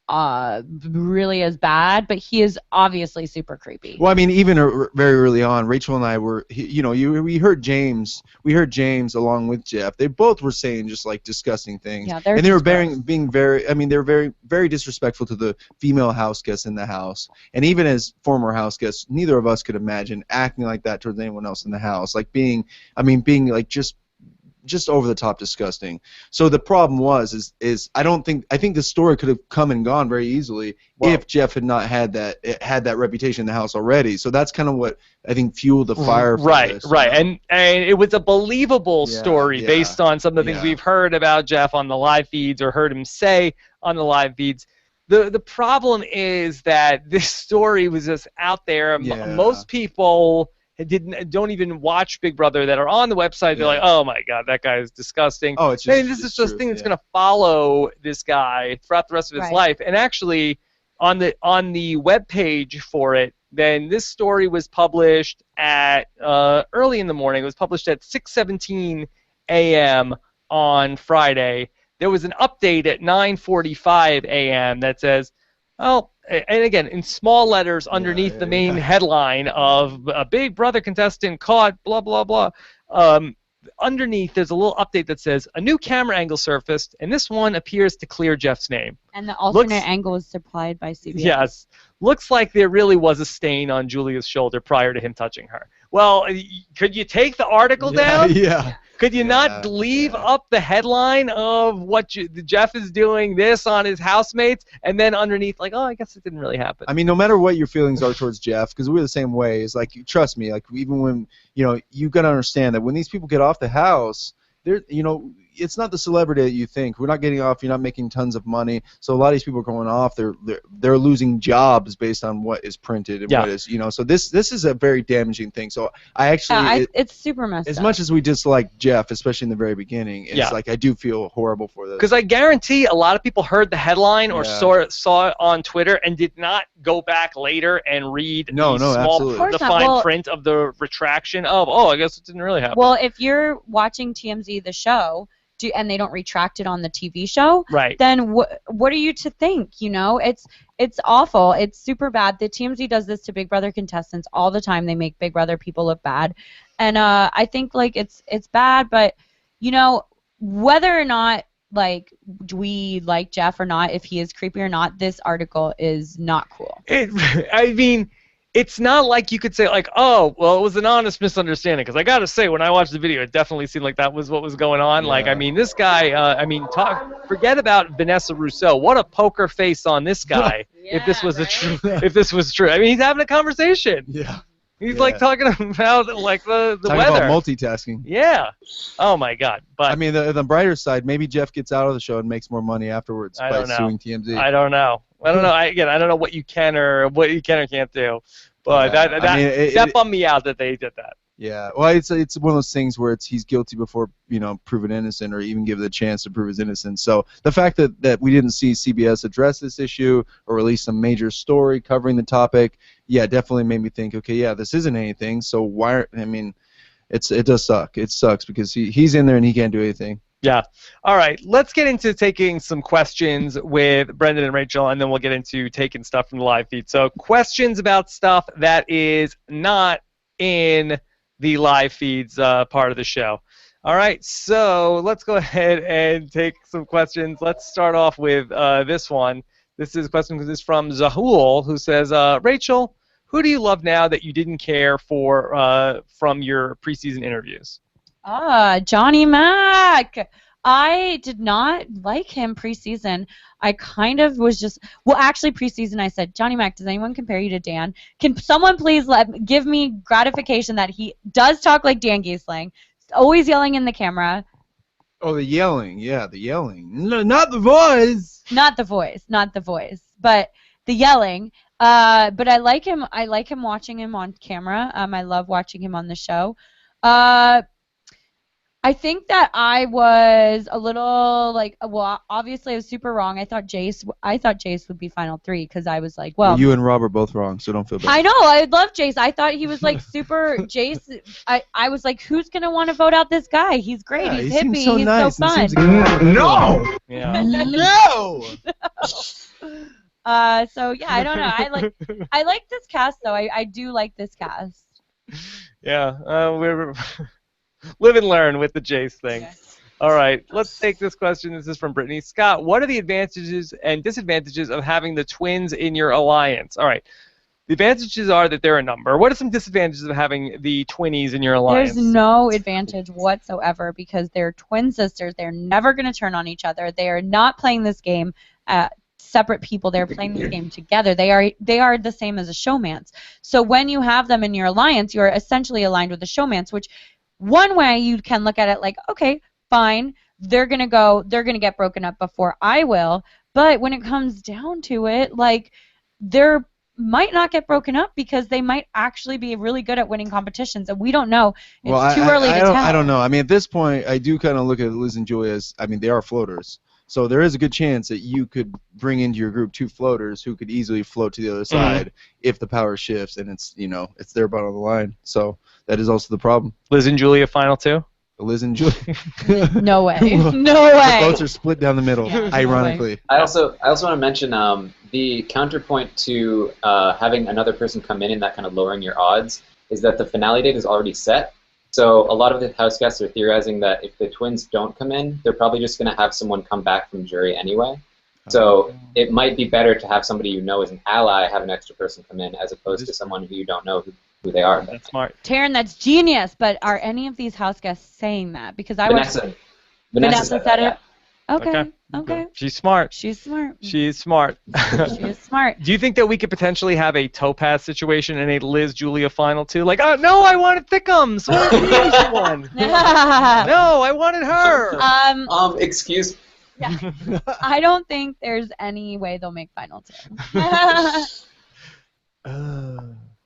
really as bad, but he is obviously super creepy. Well, I mean, even very early on, Rachel and I were, we heard James along with Jeff. They both were saying just like disgusting things, and they were being very, I mean, they were very, very disrespectful to the female house guests in the house, and even as former house guests, neither of us could imagine acting like that towards anyone else in the house, like being like just just over the top disgusting. So the problem was I think the story could have come and gone very easily if Jeff had not had that reputation in the house already. So that's kind of what I think fueled the fire for this. Right. And it was a believable story based on some of the things we've heard about Jeff on the live feeds or heard him say on the live feeds. The problem is that this story was just out there. Most people don't even watch Big Brother that are on the website. They're like, oh my God, that guy is disgusting. Oh, it's just, this is just a thing that's going to follow this guy throughout the rest of his life. And actually, on the web page for it, then this story was published at early in the morning. It was published at 6:17 a.m. on Friday. There was an update at 9:45 a.m. that says, oh, and again, in small letters underneath the main headline of a Big Brother contestant caught, blah, blah, blah. Underneath, there's a little update that says, a new camera angle surfaced, and this one appears to clear Jeff's name. And the alternate angle is supplied by CBS. Yes. Looks like there really was a stain on Julia's shoulder prior to him touching her. Well, could you take the article down? Yeah. Could you not leave up the headline of what Jeff is doing this on his housemates, and then underneath, like, oh, I guess it didn't really happen. I mean, no matter what your feelings are towards Jeff, because we're the same way. It's like, trust me, like even when you got to understand that when these people get off the house, they're it's not the celebrity that you think. We're not getting off. You're not making tons of money. So a lot of these people are going off. They're losing jobs based on what is printed and what is So this is a very damaging thing. So I actually it's super messed up. As much as we dislike Jeff, especially in the very beginning, it's like I do feel horrible for this. Because I guarantee a lot of people heard the headline or saw it on Twitter and did not go back later and read the fine print of the retraction of I guess it didn't really happen. Well, if you're watching TMZ the show, and they don't retract it on the TV show, then what are you to think? It's awful. It's super bad. The TMZ does this to Big Brother contestants all the time. They make Big Brother people look bad, and I think like it's bad. But whether or not do we like Jeff or not, if he is creepy or not, this article is not cool. I mean, it's not like you could say, like, oh, well, it was an honest misunderstanding. Because I got to say, when I watched the video, it definitely seemed like that was what was going on. Like, I mean, this guy, forget about Vanessa Rousseau. What a poker face on this guy if this was if this was true. I mean, he's having a conversation. Yeah. He's like talking about like the talking weather. About multitasking. Yeah. Oh my God. But I mean, the brighter side, maybe Jeff gets out of the show and makes more money afterwards by suing TMZ. I don't know. I don't know what you can or can't do. But that bummed me out that they did that. Yeah. Well, it's one of those things where he's guilty before proven innocent or even given the chance to prove his innocence. So the fact that we didn't see CBS address this issue or release some major story covering the topic, definitely made me think, okay, this isn't anything. So why? I mean, it does suck. It sucks because he's in there and he can't do anything. Yeah. All right. Let's get into taking some questions with Brendan and Rachel, and then we'll get into taking stuff from the live feed. So questions about stuff that is not in the live feeds part of the show. All right. So let's go ahead and take some questions. Let's start off with this one. This is a question from Zahul, who says, Rachel, who do you love now that you didn't care for from your preseason interviews? Johnny Mac. I did not like him preseason. I kind of was just actually preseason I said, Johnny Mac, does anyone compare you to Dan? Can someone please give me gratification that he does talk like Dan Giesling, always yelling in the camera. Oh, the yelling. Yeah, the yelling. No, not the voice. Not the voice, but the yelling. But I like him. I like him watching him on camera. I love watching him on the show. I think that I was a little obviously I was super wrong. I thought Jace would be final 3 because I was like, well, you and Rob are both wrong, so don't feel bad. I know, I love Jace. I thought he was like super Jace. I was like, who's gonna want to vote out this guy? He's great. Yeah, he's he hippie. Seems so he's nice so fun. No. Yeah. No. So yeah, I don't know. I like this cast though. I do like this cast. Yeah. We're live and learn with the Jace thing. Okay. All right, let's take this question. This is from Brittany. Scott, what are the advantages and disadvantages of having the twins in your alliance? All right. The advantages are that they're a number. What are some disadvantages of having the twinnies in your alliance? There's no advantage whatsoever because they're twin sisters. They're never going to turn on each other. They are not playing this game separate people. They're playing this game together. They are the same as a showmance. So when you have them in your alliance, you're essentially aligned with the showmance, which one way you can look at it like, okay, fine, they're going to get broken up before I will. But when it comes down to it, like, they're might not get broken up because they might actually be really good at winning competitions, and we don't know. It's too early to tell. I don't know. I mean, at this point, I do kind of look at Liz and Julia as, I mean, they are floaters. So there is a good chance that you could bring into your group 2 floaters who could easily float to the other side if the power shifts and it's, you know, it's their butt on the line. So that is also the problem. Liz and Julia final 2? Liz and Julia. No way. No way. The votes are split down the middle, ironically. I also want to mention the counterpoint to having another person come in and that kind of lowering your odds is that the finale date is already set. So a lot of the house guests are theorizing that if the twins don't come in, they're probably just going to have someone come back from jury anyway. So it might be better to have somebody you know as an ally have an extra person come in as opposed to someone who you don't know who they are. That's smart. Taryn, that's genius. But are any of these house guests saying that? Because Vanessa said it. Okay. She's smart. She's smart. She is smart. She is smart. Do you think that we could potentially have a Topaz situation in a Liz-Julia final 2? Like, oh, no, I wanted Thickums. What did the one? No, I wanted her. Excuse. Yeah. I don't think there's any way they'll make final 2.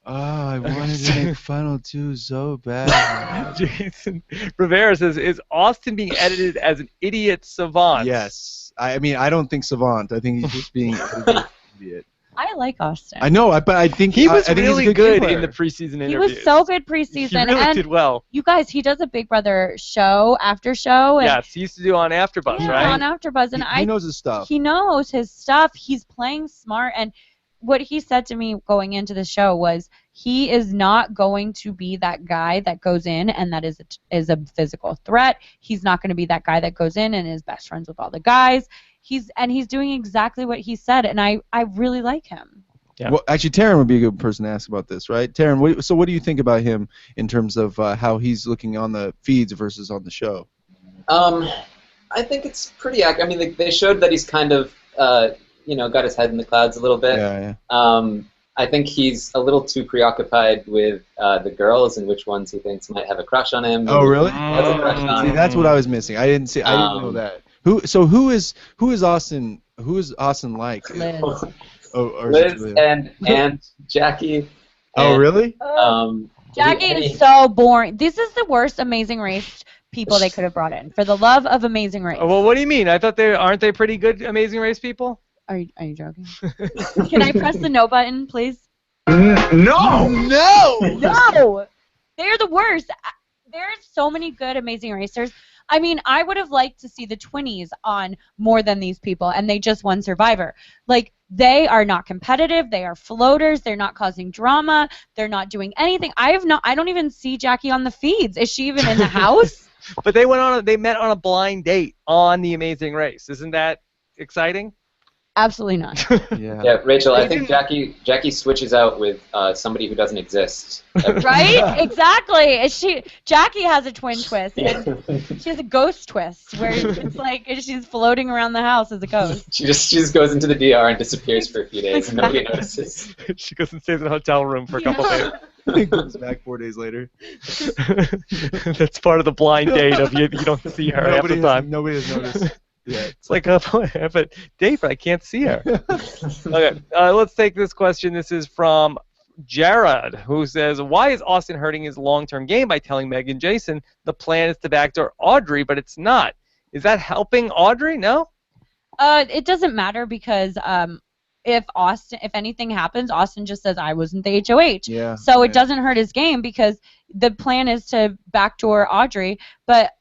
I wanted to make final 2 so bad. Jason Rivera says, is Austin being edited as an idiot savant? Yes. I mean, I don't think savant. I think he's just being an idiot. I like Austin. I know, but I think he was really good game in the preseason interviews. He was so good preseason. He really did well. You guys, he does a Big Brother show, after show. And yes, he used to do on AfterBuzz, right? on AfterBuzz. And he knows his stuff. He knows his stuff. He's playing smart. And what he said to me going into the show was he is not going to be that guy that goes in and that is a physical threat. He's not going to be that guy that goes in and is best friends with all the guys. He's doing exactly what he said, and I really like him. Yeah. Well, actually, Taryn would be a good person to ask about this, right? Taryn, what do you think about him in terms of how he's looking on the feeds versus on the show? I think it's pretty accurate. I mean, they showed that he's kind of, got his head in the clouds a little bit. Yeah. I think he's a little too preoccupied with the girls and which ones he thinks might have a crush on him. Oh, really? Has a crush on See, him. that's what I was missing. I didn't know that. Who is Austin? Who is Austin like? Liz. Liz and Jackie. Oh, really? Jackie is so boring. This is the worst Amazing Race people they could have brought in. For the love of Amazing Race. Well, what do you mean? I thought aren't they pretty good Amazing Race people? Are you joking? Can I press the no button, please? No! No! They're the worst. There's so many good Amazing Racers. I mean, I would have liked to see the twinnies on more than these people, and they just won Survivor. Like, they are not competitive. They are floaters. They're not causing drama. They're not doing anything. I don't even see Jackie on the feeds. Is she even in the house? But they met on a blind date on The Amazing Race. Isn't that exciting? Absolutely not. Yeah, Rachel, I think Jackie switches out with somebody who doesn't exist. Right? Exactly. Jackie has a twin twist. And she has a ghost twist where it's like she's floating around the house as a ghost. She just goes into the DR and disappears for a few days and nobody notices. She goes and stays in a hotel room for a couple days. He comes back 4 days later. That's part of the blind date of you don't see her half the time. Nobody has noticed. Yeah. It's like I have a date, but I can't see her. Okay, let's take this question. This is from Jared, who says, why is Austin hurting his long-term game by telling Meg and Jason the plan is to backdoor Audrey, but it's not? Is that helping Audrey? No? It doesn't matter because if anything happens, Austin just says, I wasn't the HOH. Yeah. So it doesn't hurt his game because the plan is to backdoor Audrey, but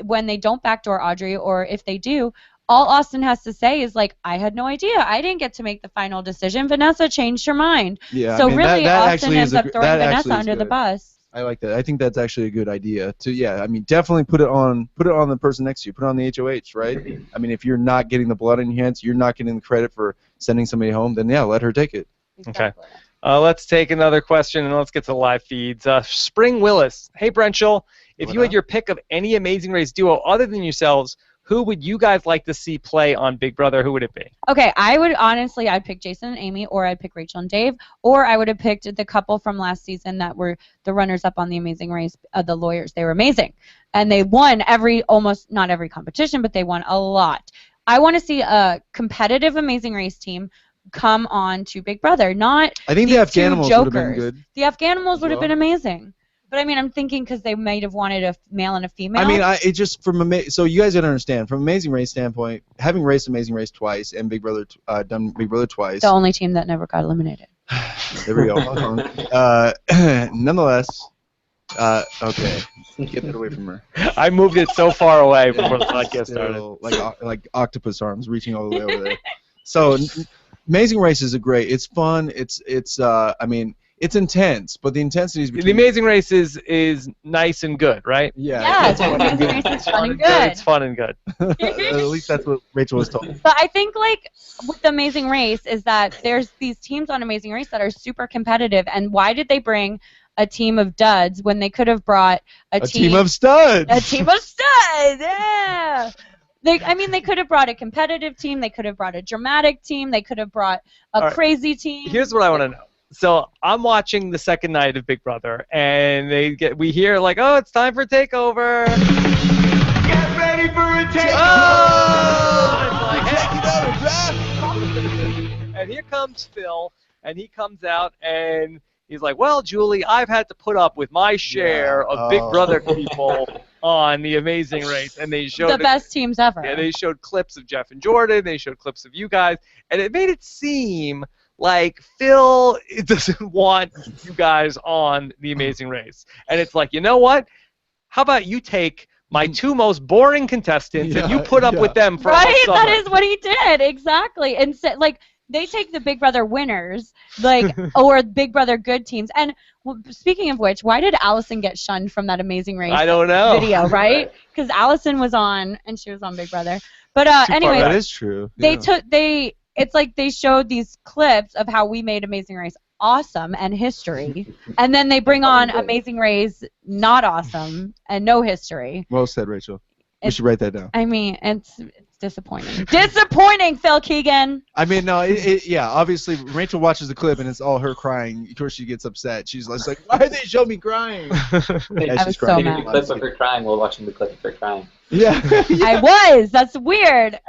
when they don't backdoor Audrey, or if they do, all Austin has to say is like, I had no idea. I didn't get to make the final decision. Vanessa changed her mind. Yeah. So I mean, really, that Austin ends up throwing Vanessa under the bus. I like that. I think that's actually a good idea. I mean, definitely put it on the person next to you. Put it on the HOH, right? I mean, if you're not getting the blood in your hands, you're not getting the credit for sending somebody home, then yeah, let her take it. Exactly. Let's take another question and let's get to the live feeds. Spring Willis. Hey, Brenchel. If you had your pick of any Amazing Race duo other than yourselves, who would you guys like to see play on Big Brother? Who would it be? Okay, I'd pick Jason and Amy, or I'd pick Rachel and Dave, or I would have picked the couple from last season that were the runners-up on the Amazing Race, the lawyers. They were amazing. And they won almost not every competition, but they won a lot. I want to see a competitive Amazing Race team come on to Big Brother, I think the Afghanimals would have been good. The Afghanimals would have been amazing. But I mean, I'm thinking because they might have wanted a male and a female. I mean, it just so you guys gotta understand, from Amazing Race standpoint, having raced Amazing Race twice and Big Brother done Big Brother twice. The only team that never got eliminated. There we go. Nonetheless, okay, get that away from her. I moved it so far away before the podcast started. Like octopus arms reaching all the way over there. So, Amazing Race is it's fun. I mean, it's intense, but the intensity is between... The Amazing Race is nice and good, right? Yeah, it's Amazing Race is fun and good. It's fun and good. At least that's what Rachel was told. But I think, like, with the Amazing Race is that there's these teams on Amazing Race that are super competitive, and why did they bring a team of duds when they could have brought a team of studs? A team of studs, yeah! They could have brought a competitive team. They could have brought a dramatic team. They could have brought a crazy team. Here's what I want to know. So I'm watching the second night of Big Brother, and we hear like, oh, it's time for takeover. Get ready for a takeover. And here comes Phil, and he comes out, and he's like, well, Julie, I've had to put up with my share of Big Brother people on the Amazing Race, and they showed the best teams ever. Yeah, they showed clips of Jeff and Jordan. They showed clips of you guys, and it made it seem like Phil doesn't want you guys on the Amazing Race. And it's like, you know what? How about you take my two most boring contestants and you put up with them for all summer? That is what he did, exactly. And they take the Big Brother winners, or Big Brother good teams. And speaking of which, why did Allison get shunned from that Amazing Race I don't know. video, right? Because Allison was on, and she was on Big Brother. But anyway, that is true. It's like they showed these clips of how we made Amazing Race awesome and history, and then they bring on Amazing Race not awesome and no history. Well said, Rachel. We should write that down. I mean, it's disappointing. Disappointing, Phil Keegan. I mean, no, yeah, obviously, Rachel watches the clip and it's all her crying. Of course, she gets upset. She's like, why did they show me crying? I was so mad. Clip of her crying while watching the clip of her crying. Yeah. I was. That's weird.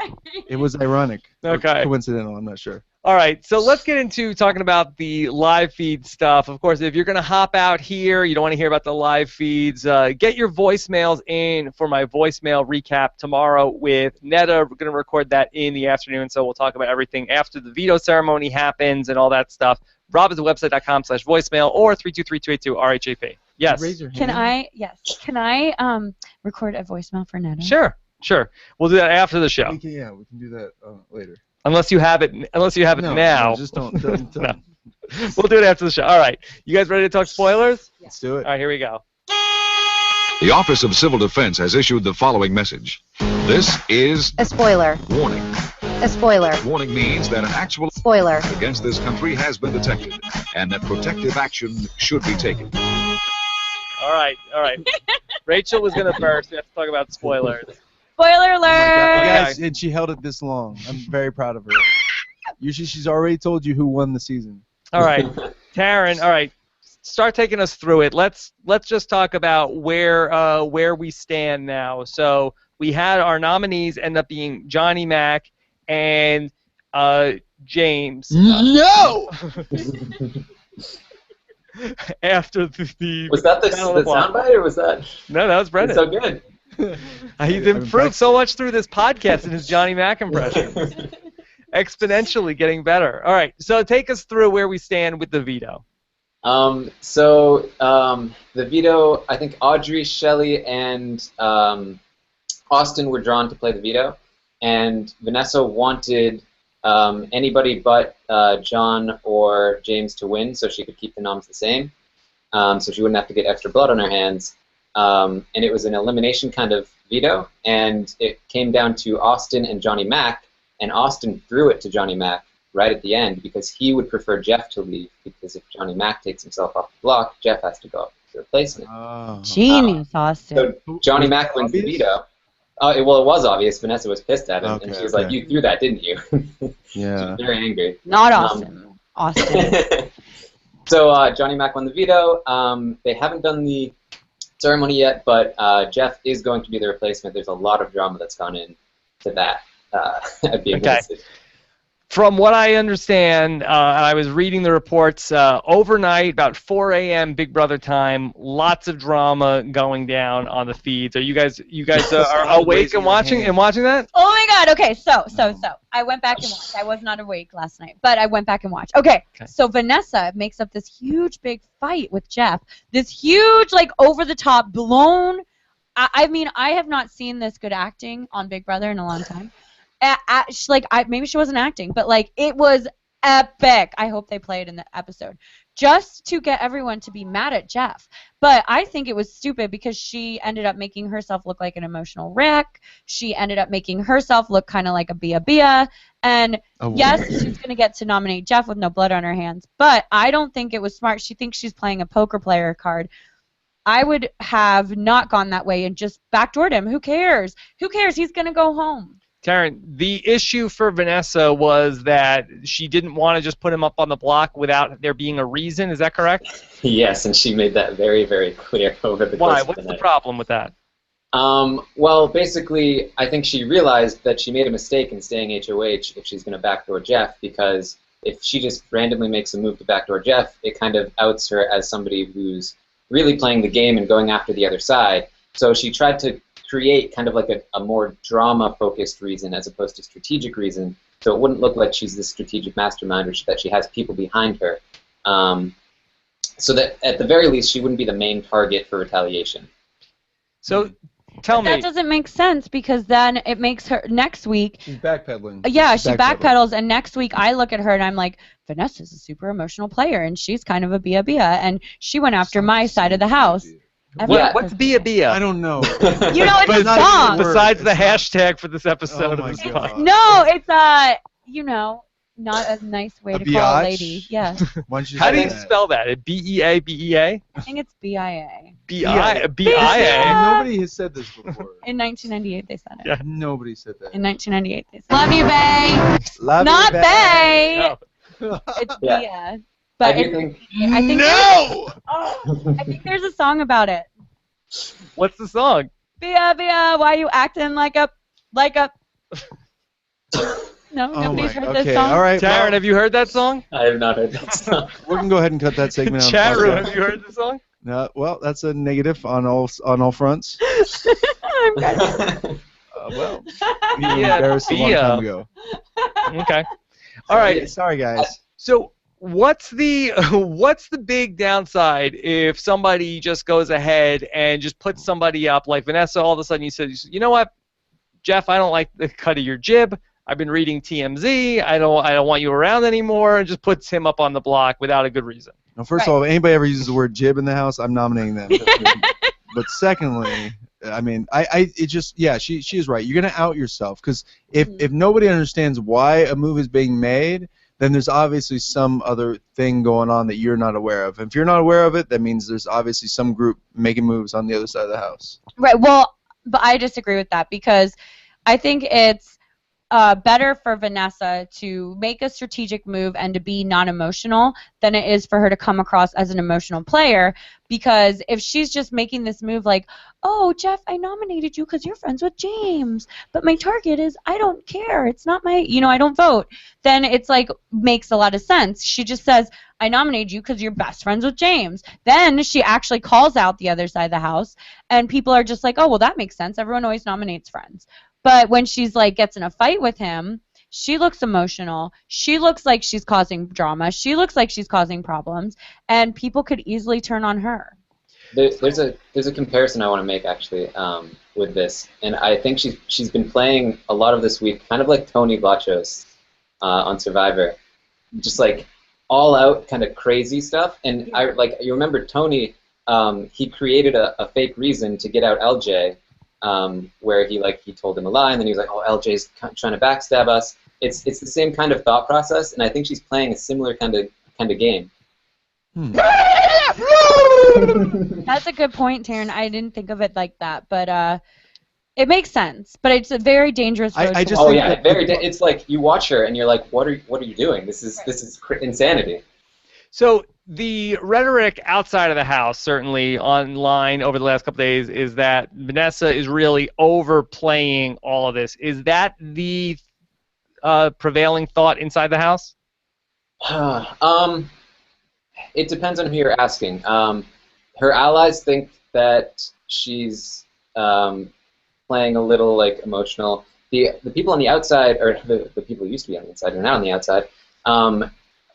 It was ironic. Okay. Coincidental, I'm not sure. All right, so let's get into talking about the live feed stuff. Of course, if you're going to hop out here, you don't want to hear about the live feeds, get your voicemails in for my voicemail recap tomorrow with Netta. We're going to record that in the afternoon, so we'll talk about everything after the veto ceremony happens and all that stuff. robhasawebsite.com/voicemail or 323-282-RHAP. Yes. Raise your hand. Can I record a voicemail for Netta? Sure. We'll do that after the show. We can do that later. Unless you have it now. No, just don't. No. We'll do it after the show. All right. You guys ready to talk spoilers? Let's do it. All right, here we go. The Office of Civil Defense has issued the following message. This is a spoiler. Warning. A spoiler. Warning means that an actual spoiler against this country has been detected and that protective action should be taken. All right. Rachel was going to burst. We have to talk about spoilers. Spoiler alert! Oh my God. Guys, and she held it this long. I'm very proud of her. Usually she's already told you who won the season. All right. Taryn, all right. Start taking us through it. Let's just talk about where we stand now. So we had our nominees end up being Johnny Mac and James. No! After the Was that the soundbite, or was that? No, that was Brendan. It's so good. He's improved so much through this podcast and his Johnny Mac impression. Exponentially getting better. All right, so take us through where we stand with the veto. The veto, I think Audrey, Shelley, and Austin were drawn to play the veto, and Vanessa wanted anybody but John or James to win so she could keep the noms the same, so she wouldn't have to get extra blood on her hands. And it was an elimination kind of veto, and it came down to Austin and Johnny Mac, and Austin threw it to Johnny Mac, right at the end because he would prefer Jeff to leave because if Johnny Mac takes himself off the block, Jeff has to go up as a replacement. Genius, Austin. So Johnny Mac wins the veto. It was obvious. Vanessa was pissed at him, and she was like, "You threw that, didn't you?" Yeah. She was very angry. Not awesome. Austin. So Johnny Mac won the veto. They haven't done the ceremony yet, but Jeff is going to be the replacement. There's a lot of drama that's gone into that. From what I understand, I was reading the reports overnight, about 4 a.m. Big Brother time. Lots of drama going down on the feeds. Are you guys are awake and watching that? Oh my God. Okay, so I went back and watched. I was not awake last night, but I went back and watched. Okay. So Vanessa makes up this huge big fight with Jeff. This huge, like, over the top, blown. I mean, I have not seen this good acting on Big Brother in a long time. Maybe she wasn't acting, but like it was epic. I hope they play it in the episode just to get everyone to be mad at Jeff. But I think it was stupid because she ended up making herself look like an emotional wreck. She ended up making herself look kind of like a Bia. And yes, she's going to get to nominate Jeff with no blood on her hands. But I don't think it was smart. She thinks she's playing a poker player card. I would have not gone that way and just backdoored him. Who cares? Who cares? He's going to go home. Karen, the issue for Vanessa was that she didn't want to just put him up on the block without there being a reason. Is that correct? Yes, and she made that very, very clear over the course Why? of the What's night. the problem with that? Well, basically, I think she realized that she made a mistake in staying HOH if she's going to backdoor Jeff, because if she just randomly makes a move to backdoor Jeff, it kind of outs her as somebody who's really playing the game and going after the other side. So she tried to create kind of like a more drama-focused reason as opposed to strategic reason, so it wouldn't look like she's this strategic mastermind or that she has people behind her, so that at the very least she wouldn't be the main target for retaliation. So tell me. That doesn't make sense because then it makes her next week. She's backpedaling. Yeah, she backpedals, and next week I look at her and I'm like, Vanessa's a super emotional player, and she's kind of a Bia, and she went after my side of the house. What's Bia? I don't know. You know, it's a song. Besides the hashtag for this episode of this podcast. No, it's not a nice way to call a lady. Yeah. How do you spell that? B-E-A, B-E-A? I think it's B-I-A. B-I-A? Nobody has said this before. In 1998 they said it. Yeah. Nobody said that. In 1998 they said it. Love you, Bae. Love Not you, Bae. No. It's Yeah. Bia. But I think No! I think there's a song about it. What's the song? Bia, why you acting like a No, nobody's heard this song. All right, Taryn, have you heard that song? I have not heard that song. we can go ahead and cut that segment out. Chat room, have you heard the song? No, well, that's a negative on all fronts. I'm good. Well, we were embarrassed a long time ago. Okay. All right. Sorry, guys. So what's the big downside if somebody just goes ahead and just puts somebody up like Vanessa? All of a sudden you said, you know what, Jeff, I don't like the cut of your jib. I've been reading TMZ. I don't want you around anymore, and just puts him up on the block without a good reason. Now, first of all, if anybody ever uses the word jib in the house, I'm nominating them. But secondly, I mean, she is right. You're gonna out yourself because if nobody understands why a move is being made, then there's obviously some other thing going on that you're not aware of. And if you're not aware of it, that means there's obviously some group making moves on the other side of the house. Right. Well, but I disagree with that because I think it's better for Vanessa to make a strategic move and to be non-emotional than it is for her to come across as an emotional player, because if she's just making this move like, oh, Jeff, I nominated you because you're friends with James, but my target is I don't care. It's not my, I don't vote. Then it's like makes a lot of sense. She just says, I nominated you because you're best friends with James. Then she actually calls out the other side of the house, and people are just like, oh, well, that makes sense. Everyone always nominates friends. But when she's like gets in a fight with him, she looks emotional. She looks like she's causing drama. She looks like she's causing problems, and people could easily turn on her. There's a comparison I want to make actually with this, and I think she's been playing a lot of this week, kind of like Tony Blachos on Survivor, just like all out kind of crazy stuff. And you remember Tony, he created a fake reason to get out LJ. Where he told him a lie, and then he was like, oh, LJ's trying to backstab us, it's the same kind of thought process, and I think she's playing a similar kind of game. That's a good point, Taryn. I didn't think of it like that, but it makes sense. But it's a very dangerous road I to just walk. Oh think yeah, that it's like you watch her and you're like, what are you doing? This is insanity. So the rhetoric outside of the house, certainly online over the last couple of days, is that Vanessa is really overplaying all of this. Is that the prevailing thought inside the house? It depends on who you're asking. Her allies think that she's playing a little like emotional. The people on the outside, or the people who used to be on the inside, are now on the outside.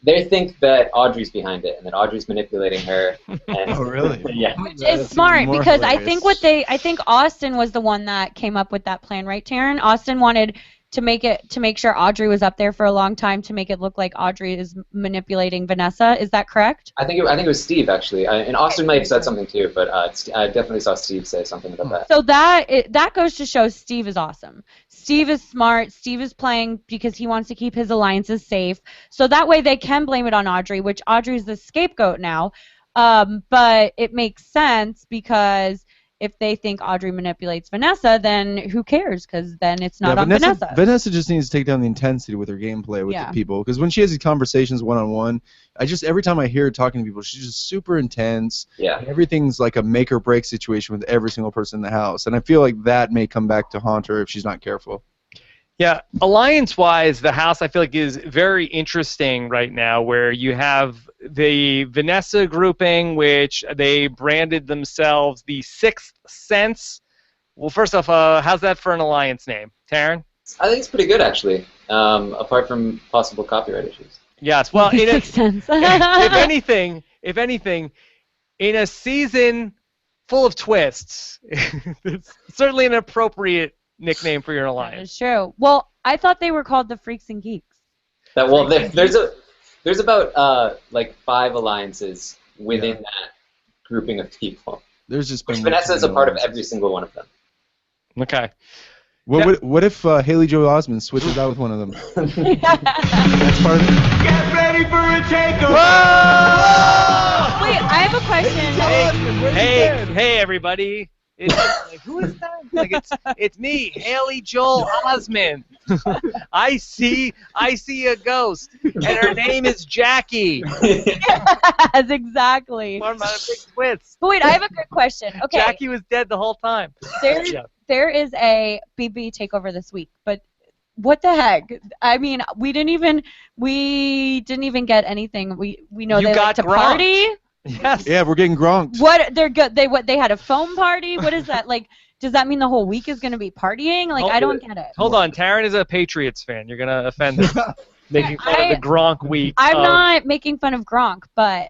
They think that Audrey's behind it and that Audrey's manipulating her. And, Oh, really? Yeah. Which is smart because I think Austin was the one that came up with that plan, right, Taryn? Austin wanted to make sure Audrey was up there for a long time to make it look like Audrey is manipulating Vanessa. Is that correct? I think it was Steve actually, and Austin might have said something too, but I definitely saw Steve say something about that. So that goes to show Steve is awesome. Steve is smart. Steve is playing because he wants to keep his alliances safe. So that way they can blame it on Audrey, which Audrey's the scapegoat now. But it makes sense because if they think Audrey manipulates Vanessa, then who cares? Because then it's not on Vanessa. Vanessa just needs to take down the intensity with her gameplay with the people. Because when she has these conversations one-on-one, every time I hear her talking to people, she's just super intense. Yeah. Everything's like a make or break situation with every single person in the house. And I feel like that may come back to haunt her if she's not careful. Yeah, alliance-wise, the house I feel like is very interesting right now, where you have the Vanessa grouping, which they branded themselves the Sixth Sense. Well, first off, how's that for an alliance name, Taryn? I think it's pretty good actually, apart from possible copyright issues. Yes, well, Makes sense. if anything, in a season full of twists, it's certainly an appropriate nickname for your That alliance. is true. Well, I thought they were called the Freaks and Geeks. There's about like 5 alliances within that grouping of people. There's just Which been Vanessa is a part of every single one of them. Okay. What if Haley Joel Osment switches out with one of them? That's part of it. Get ready for a takeover! Wait, I have a question. Hey, everybody. Who is that? Like it's me, Haley Joel Osment. I see a ghost, and her name is Jackie. Yes, exactly. One of my big twist. But wait, I have a good question. Okay, Jackie was dead the whole time. there is a BB takeover this week, but what the heck? I mean, we didn't even get anything. We know You they got like to Gronk. party. Yes. Yeah, we're getting gronked. What they're good? They had a foam party. What is that like? Does that mean the whole week is going to be partying? Like, I don't get it. Hold on, Taryn is a Patriots fan. You're gonna offend her. Making fun of the Gronk week. I'm not making fun of Gronk, but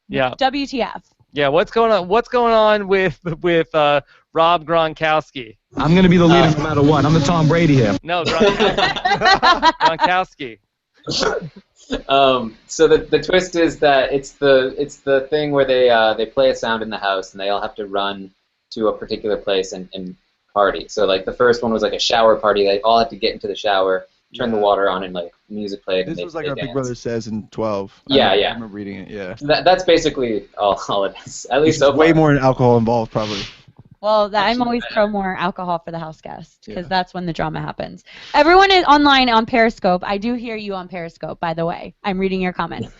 Yeah. WTF? Yeah. What's going on? What's going on with Rob Gronkowski? I'm going to be the leader no matter what. I'm the Tom Brady here. No, Gronkowski. So the twist is that it's the thing where they play a sound in the house and they all have to run to a particular place and party. So like the first one was like a shower party. They all had to get into the shower, turn the water on, and like music played. This and was like our Big Brother says in 12. Yeah, I remember reading it. Yeah. That's basically all it is. At least so far. Way more alcohol involved, probably. Well, I'm always pro more alcohol for the house guest because that's when the drama happens. Everyone is online on Periscope. I do hear you on Periscope, by the way. I'm reading your comments.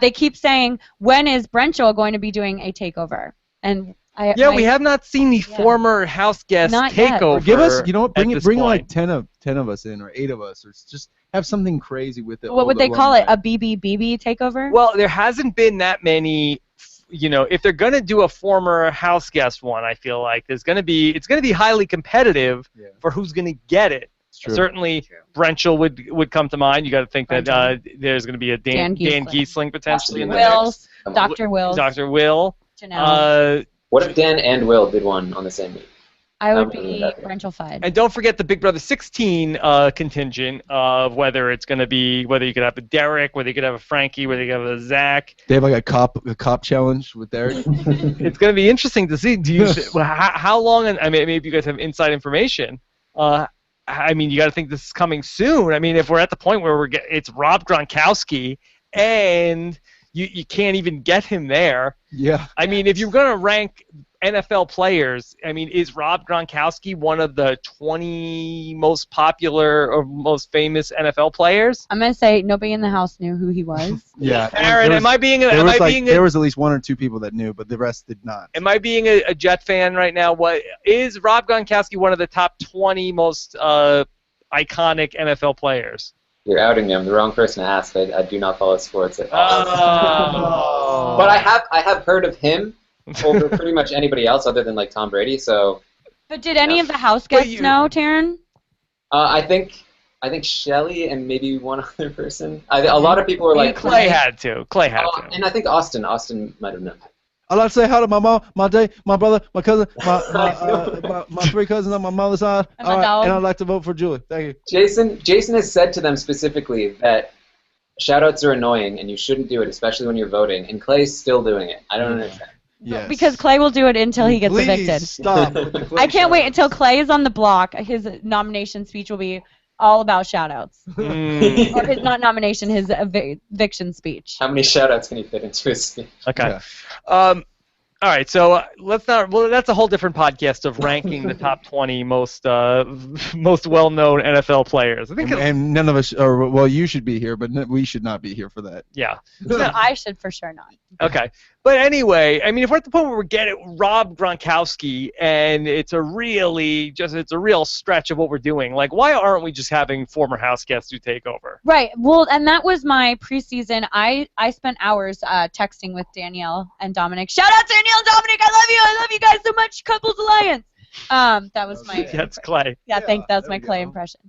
They keep saying, when is Brenchel going to be doing a takeover? And we have not seen the former house guest Not yet. takeover. Give us, bring point. like 10 of us in, or 8 of us, or just have something crazy with it. What would they call it? A BB takeover? Well, there hasn't been that many. If they're going to do a former house guest one, I feel like it's going to be highly competitive for who's going to get it. Certainly, Brenchel would come to mind. You got to think that there's going to be a Dan Giesling potentially in the Wills, mix. Dr. Wills. Dr. Will. Janelle. What if Dan and Will did one on the same week? I would be Brenchel-fied. And don't forget the Big Brother 16 contingent of whether you could have a Derek, whether you could have a Frankie, whether you could have a Zach. They have like a cop challenge with Derek. It's going to be interesting to see. How long? And I mean, maybe you guys have inside information. I mean, you got to think this is coming soon. I mean, if we're at the point where it's Rob Gronkowski, and you can't even get him there. Yeah. I mean, if you're going to rank NFL players, I mean, is Rob Gronkowski one of the 20 most popular or most famous NFL players? I'm gonna say nobody in the house knew who he was. Yeah. Aaron, am I being there was at least 1 or 2 people that knew, but the rest did not. Am I being a Jet fan right now? What is Rob Gronkowski one of the top 20 most iconic NFL players? You're outing me. I'm the wrong person to ask. I do not follow sports at all. Oh. But I have heard of him over pretty much anybody else other than like Tom Brady. So. But did any of the house guests know, Taryn? I think Shelly and maybe one other person. A lot of people were like. Clay had to. And I think Austin might have known. I'd like to say hi to my mom, my dad, my brother, my cousin, my 3 cousins on my mother's side. And my dog. And I'd like to vote for Julie. Thank you. Jason has said to them specifically that shout-outs are annoying and you shouldn't do it, especially when you're voting. And Clay's still doing it. I don't understand. Yes. Because Clay will do it until he gets evicted. Stop. with the Clay I can't wait shout-outs. until Clay is on the block. His nomination speech will be all about shout-outs. Or his his eviction speech. How many shout-outs can he fit into his speech? Okay. Yeah. All right, so let's not. Well, that's a whole different podcast of ranking the top 20 most well-known NFL players. I think. And none of us, or well, you should be here, but we should not be here for that. Yeah. No, I should for sure not. Okay, but anyway, I mean, if we're at the point where we're getting Rob Gronkowski, and it's a real stretch of what we're doing. Like, why aren't we just having former house guests who take over? Right. Well, and that was my preseason. I spent hours texting with Danielle and Dominic. Shout out Danielle and Dominic. I love you guys so much. Couples Alliance. That was my. That's Clay. Yeah, I think that's my Clay impression.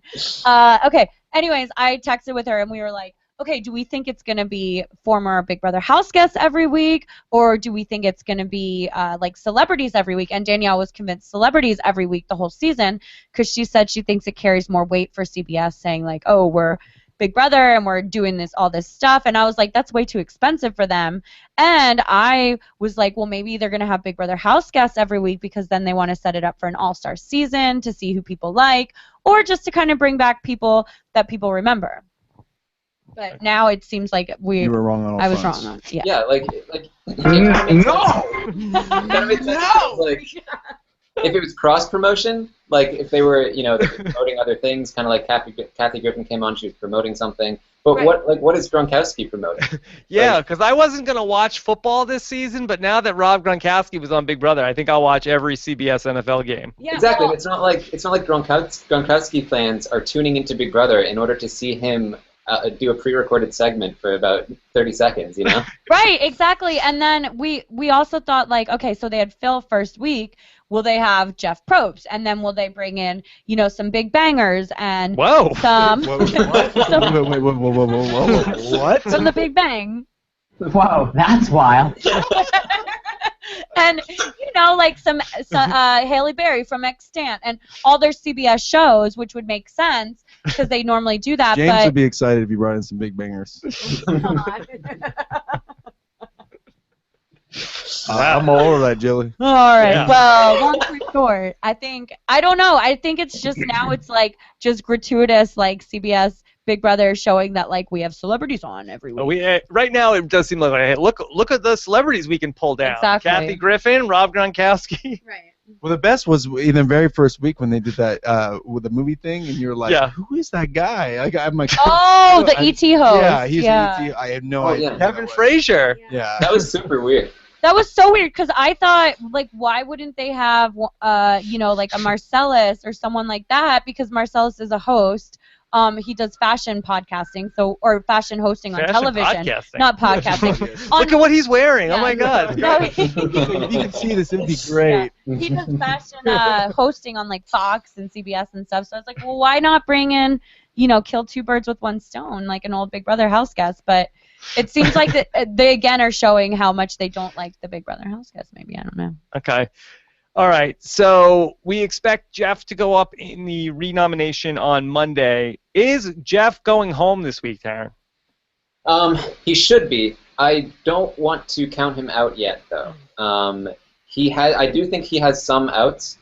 Okay. Anyways, I texted with her and we were like, okay, do we think it's going to be former Big Brother house guests every week, or do we think it's going to be like celebrities every week? And Danielle was convinced celebrities every week the whole season, because she said she thinks it carries more weight for CBS saying like, oh, we're Big Brother and we're doing all this stuff. And I was like, that's way too expensive for them. And I was like, well, maybe they're going to have Big Brother house guests every week because then they want to set it up for an all-star season to see who people like, or just to kind of bring back people that people remember. But now it seems like you were wrong on all I was fronts. wrong on, yeah. Yeah, like No! Like, if it was cross promotion, like if they were, promoting other things, kind of like Kathy Griffin came on, she was promoting something. But Right. what is Gronkowski promoting? Yeah, because I wasn't gonna watch football this season, but now that Rob Gronkowski was on Big Brother, I think I'll watch every CBS NFL game. Yeah, Exactly. well, It's not like Gronkowski fans are tuning into Big Brother in order to see him do a pre-recorded segment for about 30 seconds, right, exactly. And then we also thought like, okay, so they had Phil first week. Will they have Jeff Probst? And then will they bring in, some big bangers and Whoa. some Whoa. What? from the Big Bang? Whoa, that's wild. And like some Haley Berry from Extant and all their CBS shows, which would make sense because they normally do that. James but would be excited if you brought in some big bangers. I'm all over that, Jilly. All right. Yeah. Well, long story short, I don't know. I think it's just now it's like just gratuitous like CBS Big Brother showing that like we have celebrities on every week. Right now it does seem like, hey, look at the celebrities we can pull down. Exactly. Kathy Griffin, Rob Gronkowski. Right. Well, the best was in the very first week when they did that with the movie thing, and you're like, Yeah. who is that guy? I'm like, Oh, the ET host. Yeah, he's an ET. I had no idea. yeah. who Kevin that was. Frazier. Yeah. That was super weird. That was so weird because I thought, like, why wouldn't they have, like a Marcellus or someone like that? Because Marcellus is a host. He does fashion podcasting, or fashion hosting on Fashion television. podcasting. Not podcasting. Look at what he's wearing. Yeah. Oh my God. No, If you can see this, it'd be great. he does fashion hosting on like Fox and CBS and stuff. So I was like, well, why not bring in, kill two birds with one stone, like an old Big Brother house guest? But it seems like that they again are showing how much they don't like the Big Brother house guest. Maybe, I don't know. Okay. All right. So we expect Jeff to go up in the renomination on Monday. Is Jeff going home this week, Taryn? He should be. I don't want to count him out yet, though. I do think he has some outs.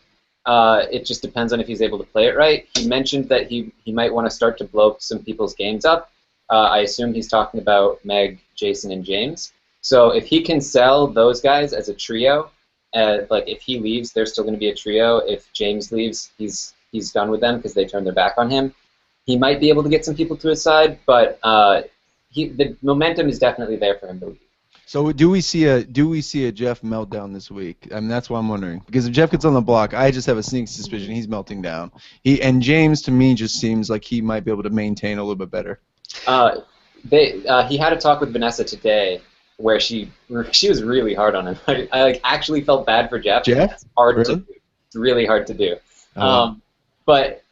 It just depends on if he's able to play it right. He mentioned that he might want to start to blow some people's games up. I assume he's talking about Meg, Jason, and James. So if he can sell those guys as a trio, like if he leaves, they're still going to be a trio. If James leaves, he's done with them because they turned their back on him. He might be able to get some people to his side, but the momentum is definitely there for him to leave. So do we see a Jeff meltdown this week? I mean, that's what I'm wondering. Because if Jeff gets on the block, I just have a sneaking suspicion he's melting down. And James to me just seems like he might be able to maintain a little bit better. He had a talk with Vanessa today where she was really hard on him. I like actually felt bad for Jeff. Jeff? It's hard Really? to do. It's really hard to do. Oh. But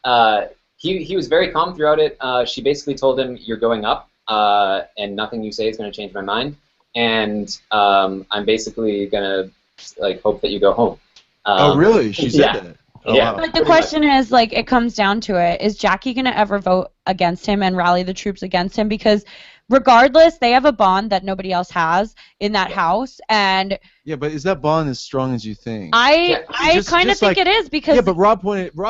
he was very calm throughout it. She basically told him, "You're going up, and nothing you say is going to change my mind. And I'm basically gonna like hope that you go home." Oh, really? She said that? Oh, Yeah. wow. But the question is, like, it comes down to it. Is Jackie going to ever vote against him and rally the troops against him? Because regardless, they have a bond that nobody else has in that house. And Yeah, but is that bond as strong as you think? I kind of think it is because... Yeah, but Rob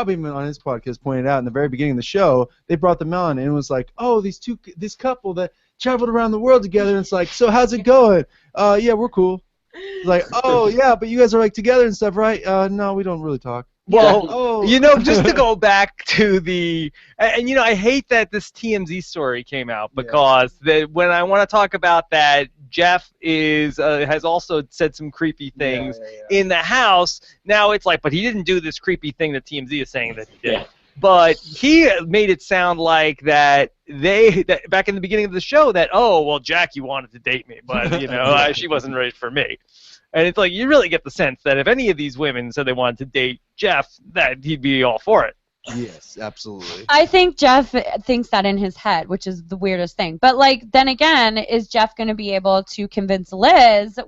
even on his podcast pointed out in the very beginning of the show, they brought them on and it was like, oh, this couple that traveled around the world together. And it's like, so how's it going? Yeah, we're cool. It's like, oh, yeah, but you guys are like together and stuff, right? No, we don't really talk. Well, just to go back to the, and I hate that this TMZ story came out because when I want to talk about that, Jeff has also said some creepy things in the house. Now it's like, but he didn't do this creepy thing that TMZ is saying that he did. Yeah. But he made it sound like that back in the beginning of the show that, oh, well, Jackie wanted to date me, but she wasn't ready for me. And it's like you really get the sense that if any of these women said they wanted to date Jeff, that he'd be all for it. Yes, absolutely. I think Jeff thinks that in his head, which is the weirdest thing. But then again, is Jeff going to be able to convince Liz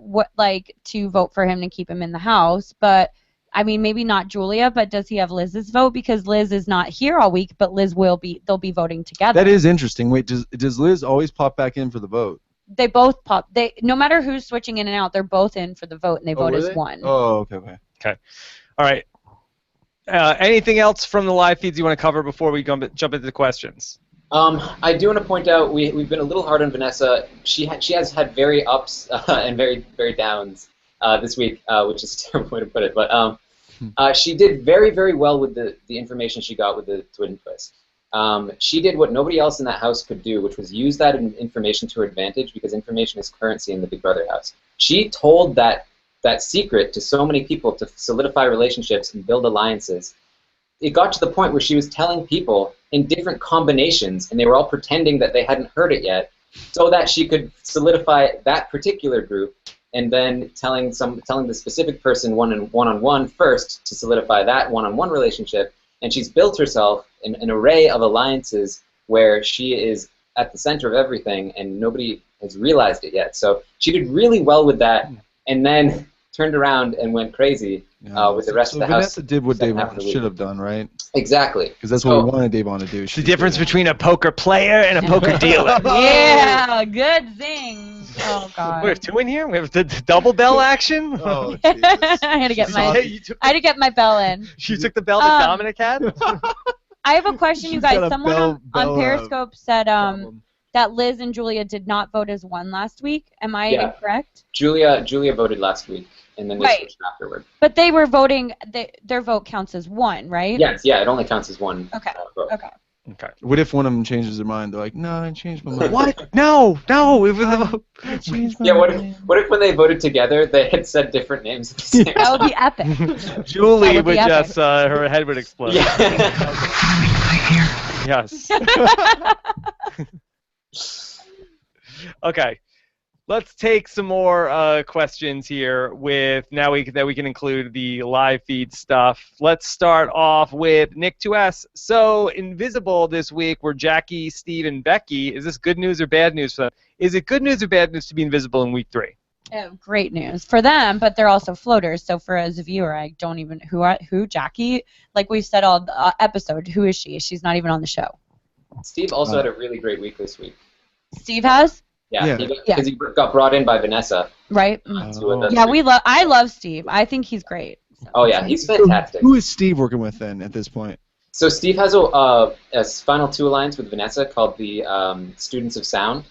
to vote for him to keep him in the house? But I mean, maybe not Julia, but does he have Liz's vote? Because Liz is not here all week, but Liz they'll be voting together. That is interesting. Wait, does Liz always pop back in for the vote? They both pop. No matter who's switching in and out, they're both in for the vote, and they vote as one. Oh, okay. Okay. All right. Anything else from the live feeds you want to cover before we jump into the questions? I do want to point out we've been a little hard on Vanessa. She has had very ups and very, very downs this week, which is a terrible way to put it. But she did very, very well with the information she got with the twin twist. She did what nobody else in that house could do, which was use that information to her advantage because information is currency in the Big Brother house. She told that secret to so many people to solidify relationships and build alliances. It got to the point where she was telling people in different combinations, and they were all pretending that they hadn't heard it yet, so that she could solidify that particular group, and then telling the specific person one-on-one first to solidify that one-on-one relationship. And she's built herself an array of alliances where she is at the center of everything, and nobody has realized it yet. So she did really well with that, and then turned around and went crazy with the rest of the house. Vanessa did what Davon should have done, right? Exactly. Because that's what we wanted Davon to do. It's the difference between a poker player and a poker dealer. Yeah, good zing. Oh God. We have two in here. We have the double bell action. Oh, I had to get my bell in. She took the bell that Dominic had. I have a question, you guys. Someone on bell Periscope said that Liz and Julia did not vote as one last week. Am I incorrect? Julia voted last week, and then they switched afterward. But they were voting. Their vote counts as one, right? Yes. Yeah. It only counts as one. Okay. Vote. Okay. What if one of them changes their mind? They're like, no, I changed my mind. What? No. I changed my mind. What if when they voted together, they had said different names at the same time? That would be epic. Julie would just, her head would explode. Yeah. Yes. Okay. Let's take some more questions here with that we can include the live feed stuff. Let's start off with Nick 2S. So Invisible this week were Jackie, Steve, and Becky. Is this good news or bad news for them? Is it good news or bad news to be invisible in week 3? Great news for them, but they're also floaters. So for as a viewer, I don't even who Jackie. Like we've said all episode, who is she? She's not even on the show. Steve also had a really great week this week. Steve has. Yeah, because he got brought in by Vanessa. Right. I love Steve. I think he's great. So. Oh yeah, he's fantastic. Who is Steve working with then at this point? So Steve has a Final Two alliance with Vanessa called the Students of Sound.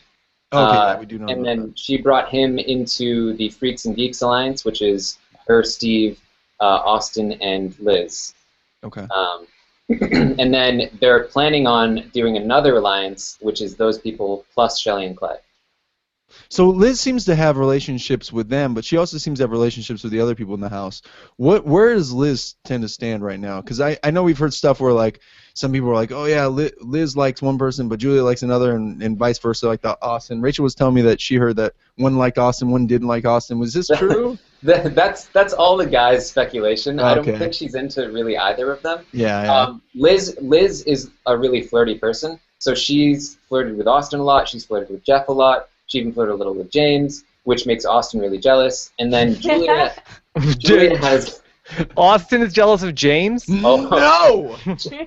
Okay, yeah, we do know. And about then that. she brought him into the Freaks and Geeks alliance, which is her, Steve, Austin, and Liz. Okay. And then they're planning on doing another alliance, which is those people plus Shelley and Clay. So Liz seems to have relationships with them, but she also seems to have relationships with the other people in the house. Where does Liz tend to stand right now? Because I know we've heard stuff where like some people are like, oh yeah, Liz likes one person, but Julia likes another, and vice versa, like the Austin. Rachel was telling me that she heard that one liked Austin, one didn't like Austin. Was this true? That's all the guys' speculation. I don't Okay. think she's into really either of them. Yeah. Liz is a really flirty person, so she's flirted with Austin a lot. She's flirted with Jeff a lot. She even flirted a little with James, which makes Austin really jealous. And then Julia has... Austin is jealous of James? Oh, no!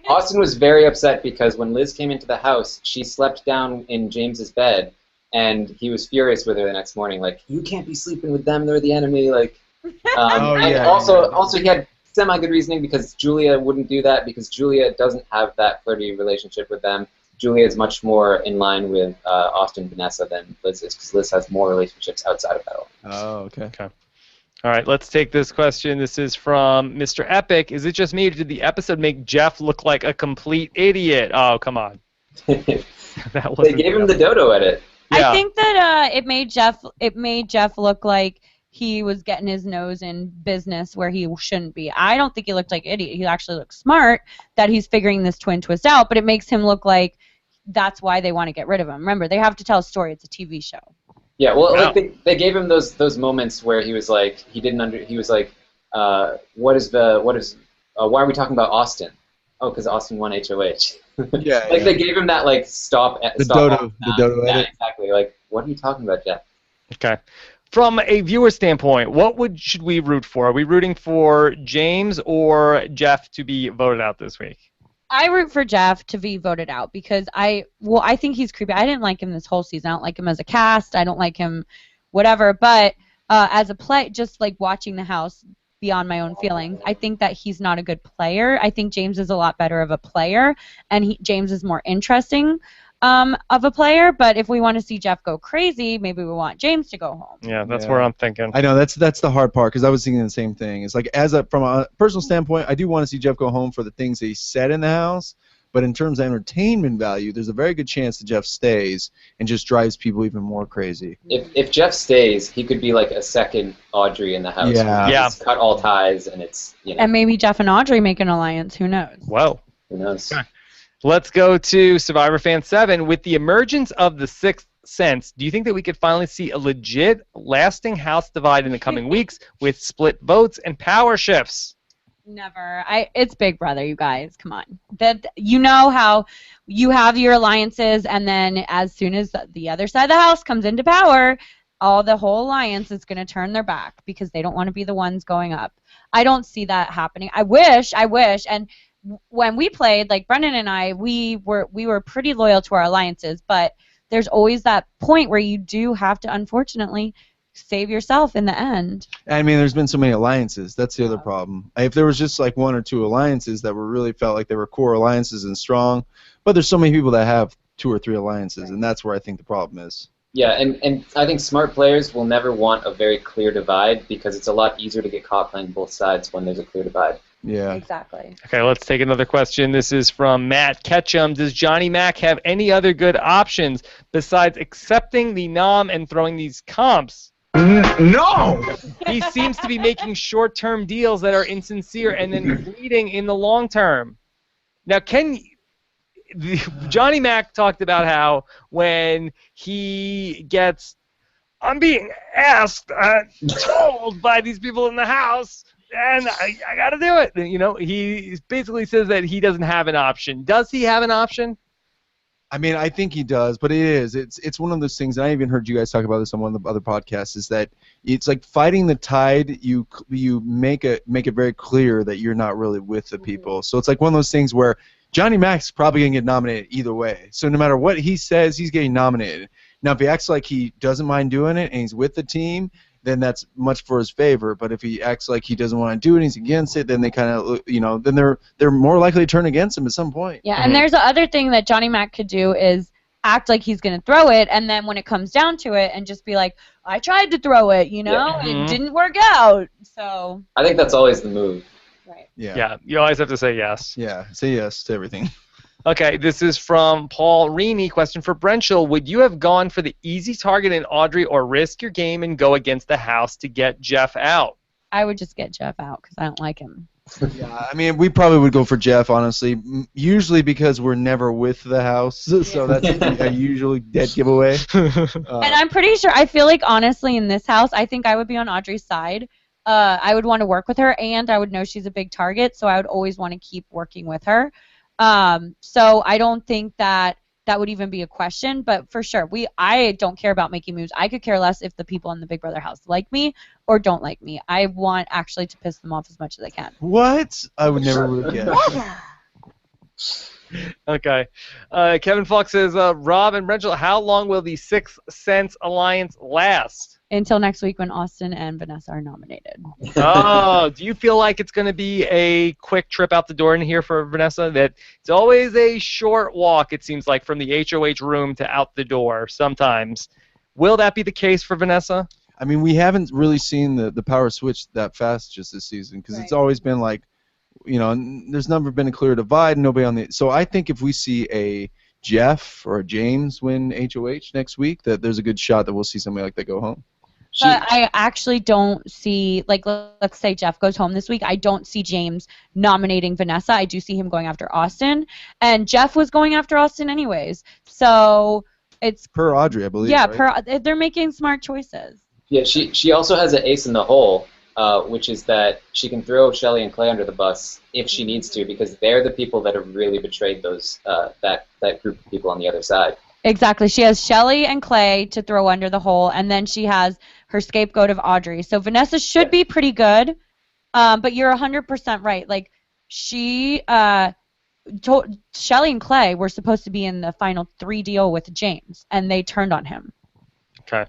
Austin was very upset because when Liz came into the house, she slept down in James's bed, and he was furious with her the next morning, like, you can't be sleeping with them, they're the enemy, like... Also he had semi-good reasoning because Julia wouldn't do that, because Julia doesn't have that flirty relationship with them. Julia is much more in line with Austin and Vanessa than Liz is, because Liz has more relationships outside of that. Oh, okay. All right, let's take this question. This is from Mr. Epic. Is it just me, or did the episode make Jeff look like a complete idiot? Oh, come on. They gave him the dodo edit. Yeah. I think that it made Jeff look like he was getting his nose in business where he shouldn't be. I don't think he looked like an idiot. He actually looks smart that he's figuring this twin twist out, but it makes him look like that's why they want to get rid of him. Remember, they have to tell a story. It's a TV show. Yeah, well, like they gave him those moments where he was like, he was like, why are we talking about Austin? Oh, because Austin won HOH. Yeah. Like they gave him that like stop. The dodo yeah, edit. exactly. Like, what are you talking about, Jeff? Okay. From a viewer standpoint, should we root for? Are we rooting for James or Jeff to be voted out this week? I root for Jeff to be voted out because I think he's creepy. I didn't like him this whole season. I don't like him as a cast. I don't like him, whatever. But as a play, just like watching the house beyond my own feelings, I think that he's not a good player. I think James is a lot better of a player, and James is more interesting of a player. But if we want to see Jeff go crazy, maybe we want James to go home. Yeah, that's where I'm thinking. I know that's the hard part because I was thinking the same thing. It's like from a personal standpoint, I do want to see Jeff go home for the things that he said in the house. But in terms of entertainment value, there's a very good chance that Jeff stays and just drives people even more crazy. If Jeff stays, he could be like a second Audrey in the house. Yeah. He's cut all ties, and it's And maybe Jeff and Audrey make an alliance. Who knows? Whoa. Who knows? Okay. Let's go to Survivor Fan 7. With the emergence of the Sixth Sense, do you think that we could finally see a legit, lasting house divide in the coming weeks with split votes and power shifts? Never. It's Big Brother, you guys. Come on. That you know how you have your alliances, and then as soon as the other side of the house comes into power, the whole alliance is going to turn their back because they don't want to be the ones going up. I don't see that happening. I wish. And when we played, like Brendan and I, we were pretty loyal to our alliances, but there's always that point where you do have to, unfortunately, save yourself in the end. I mean, there's been so many alliances. That's the other problem. If there was just like one or two alliances that were really felt like they were core alliances and strong, but there's so many people that have 2 or 3 alliances, and that's where I think the problem is. Yeah, and I think smart players will never want a very clear divide because it's a lot easier to get caught playing both sides when there's a clear divide. Yeah. Exactly. Okay, let's take another question. This is from Matt Ketchum. Does Johnny Mac have any other good options besides accepting the nom and throwing these comps? No! He seems to be making short-term deals that are insincere and then bleeding in the long term. Now, Johnny Mac talked about how when he gets, I'm being asked, told by these people in the house, and I got to do it. You know, he basically says that he doesn't have an option. Does he have an option? I mean, I think he does, but it's one of those things, and I even heard you guys talk about this on one of the other podcasts, is that it's like fighting the tide. You make it very clear that you're not really with the people. So it's like one of those things where Johnny Mac's probably going to get nominated either way. So no matter what he says, he's getting nominated. Now, if he acts like he doesn't mind doing it and he's with the team, then that's much for his favor. But if he acts like he doesn't want to do it, he's against it, then they kind of, then they're more likely to turn against him at some point. Yeah, and there's the other thing that Johnny Mac could do is act like he's going to throw it, and then when it comes down to it, and just be like, I tried to throw it, it didn't work out. So I think that's always the move. Right. Yeah, you always have to say yes. Yeah, say yes to everything. Okay, this is from Paul Reaney. Question for Brenchel. Would you have gone for the easy target in Audrey or risk your game and go against the house to get Jeff out? I would just get Jeff out because I don't like him. Yeah, I mean, we probably would go for Jeff, honestly. Usually because we're never with the house, so that's a usually dead giveaway. And I'm pretty sure, I feel like, honestly, in this house, I think I would be on Audrey's side. I would want to work with her, and I would know she's a big target, so I would always want to keep working with her. So I don't think that would even be a question, but for sure, I don't care about making moves. I could care less if the people in the Big Brother house like me or don't like me. I want actually to piss them off as much as I can. What? I would never would have guessed. Okay. Kevin Fox says, Rob and Brenchel, how long will the Sixth Sense Alliance last? Until next week when Austin and Vanessa are nominated. Oh, do you feel like it's going to be a quick trip out the door in here for Vanessa? That it's always a short walk, it seems like, from the HOH room to out the door sometimes. Will that be the case for Vanessa? I mean, we haven't really seen the power switch that fast just this season because it's always been like, there's never been a clear divide. Nobody on the. So I think if we see a Jeff or a James win HOH next week, that there's a good shot that we'll see somebody like that go home. But I actually don't see, like, let's say Jeff goes home this week. I don't see James nominating Vanessa. I do see him going after Austin. And Jeff was going after Austin anyways. So it's... Per Audrey, I believe. Yeah, right? They're making smart choices. Yeah, she also has an ace in the hole, which is that she can throw Shelley and Clay under the bus if she needs to, because they're the people that have really betrayed those that group of people on the other side. Exactly. She has Shelley and Clay to throw under the hole, and then she has her scapegoat of Audrey. So Vanessa should be pretty good, but you're 100% right. Like, Shelley and Clay were supposed to be in the final 3 deal with James, and they turned on him. Okay.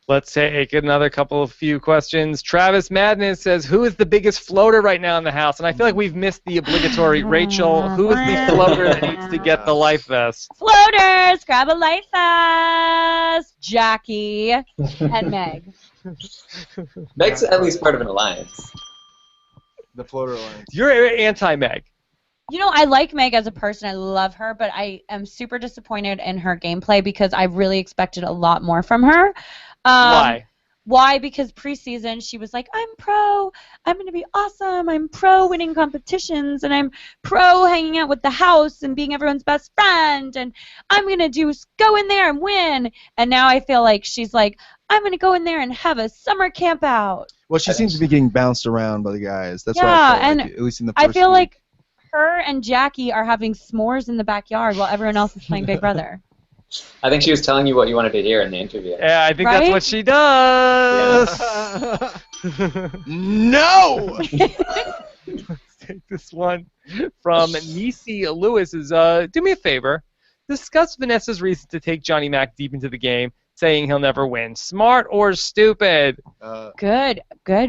Let's take another few questions. Travis Madness says, who is the biggest floater right now in the house? And I feel like we've missed the obligatory Rachel. Who is the floater that needs to get the life vest? Floaters! Grab a life vest! Jackie and Meg. Meg's at least part of an alliance. The floater alliance. You're anti-Meg. I like Meg as a person. I love her, but I am super disappointed in her gameplay because I really expected a lot more from her. Why? Why? Because preseason she was like, I'm pro, I'm going to be awesome, I'm pro winning competitions, and I'm pro hanging out with the house and being everyone's best friend, and I'm going to go in there and win. And now I feel like she's like, I'm going to go in there and have a summer camp out. Well, she seems to be getting bounced around by the guys. That's yeah, what I feel and like, at least in the first I feel week. like her and Jackie are having s'mores in the backyard while everyone else is playing Big Brother. I think she was telling you what you wanted to hear in the interview. Yeah, I think that's what she does. No! Let's take this one from Nisi Lewis. Do me a favor. Discuss Vanessa's reason to take Johnny Mac deep into the game, saying he'll never win. Smart or stupid? Good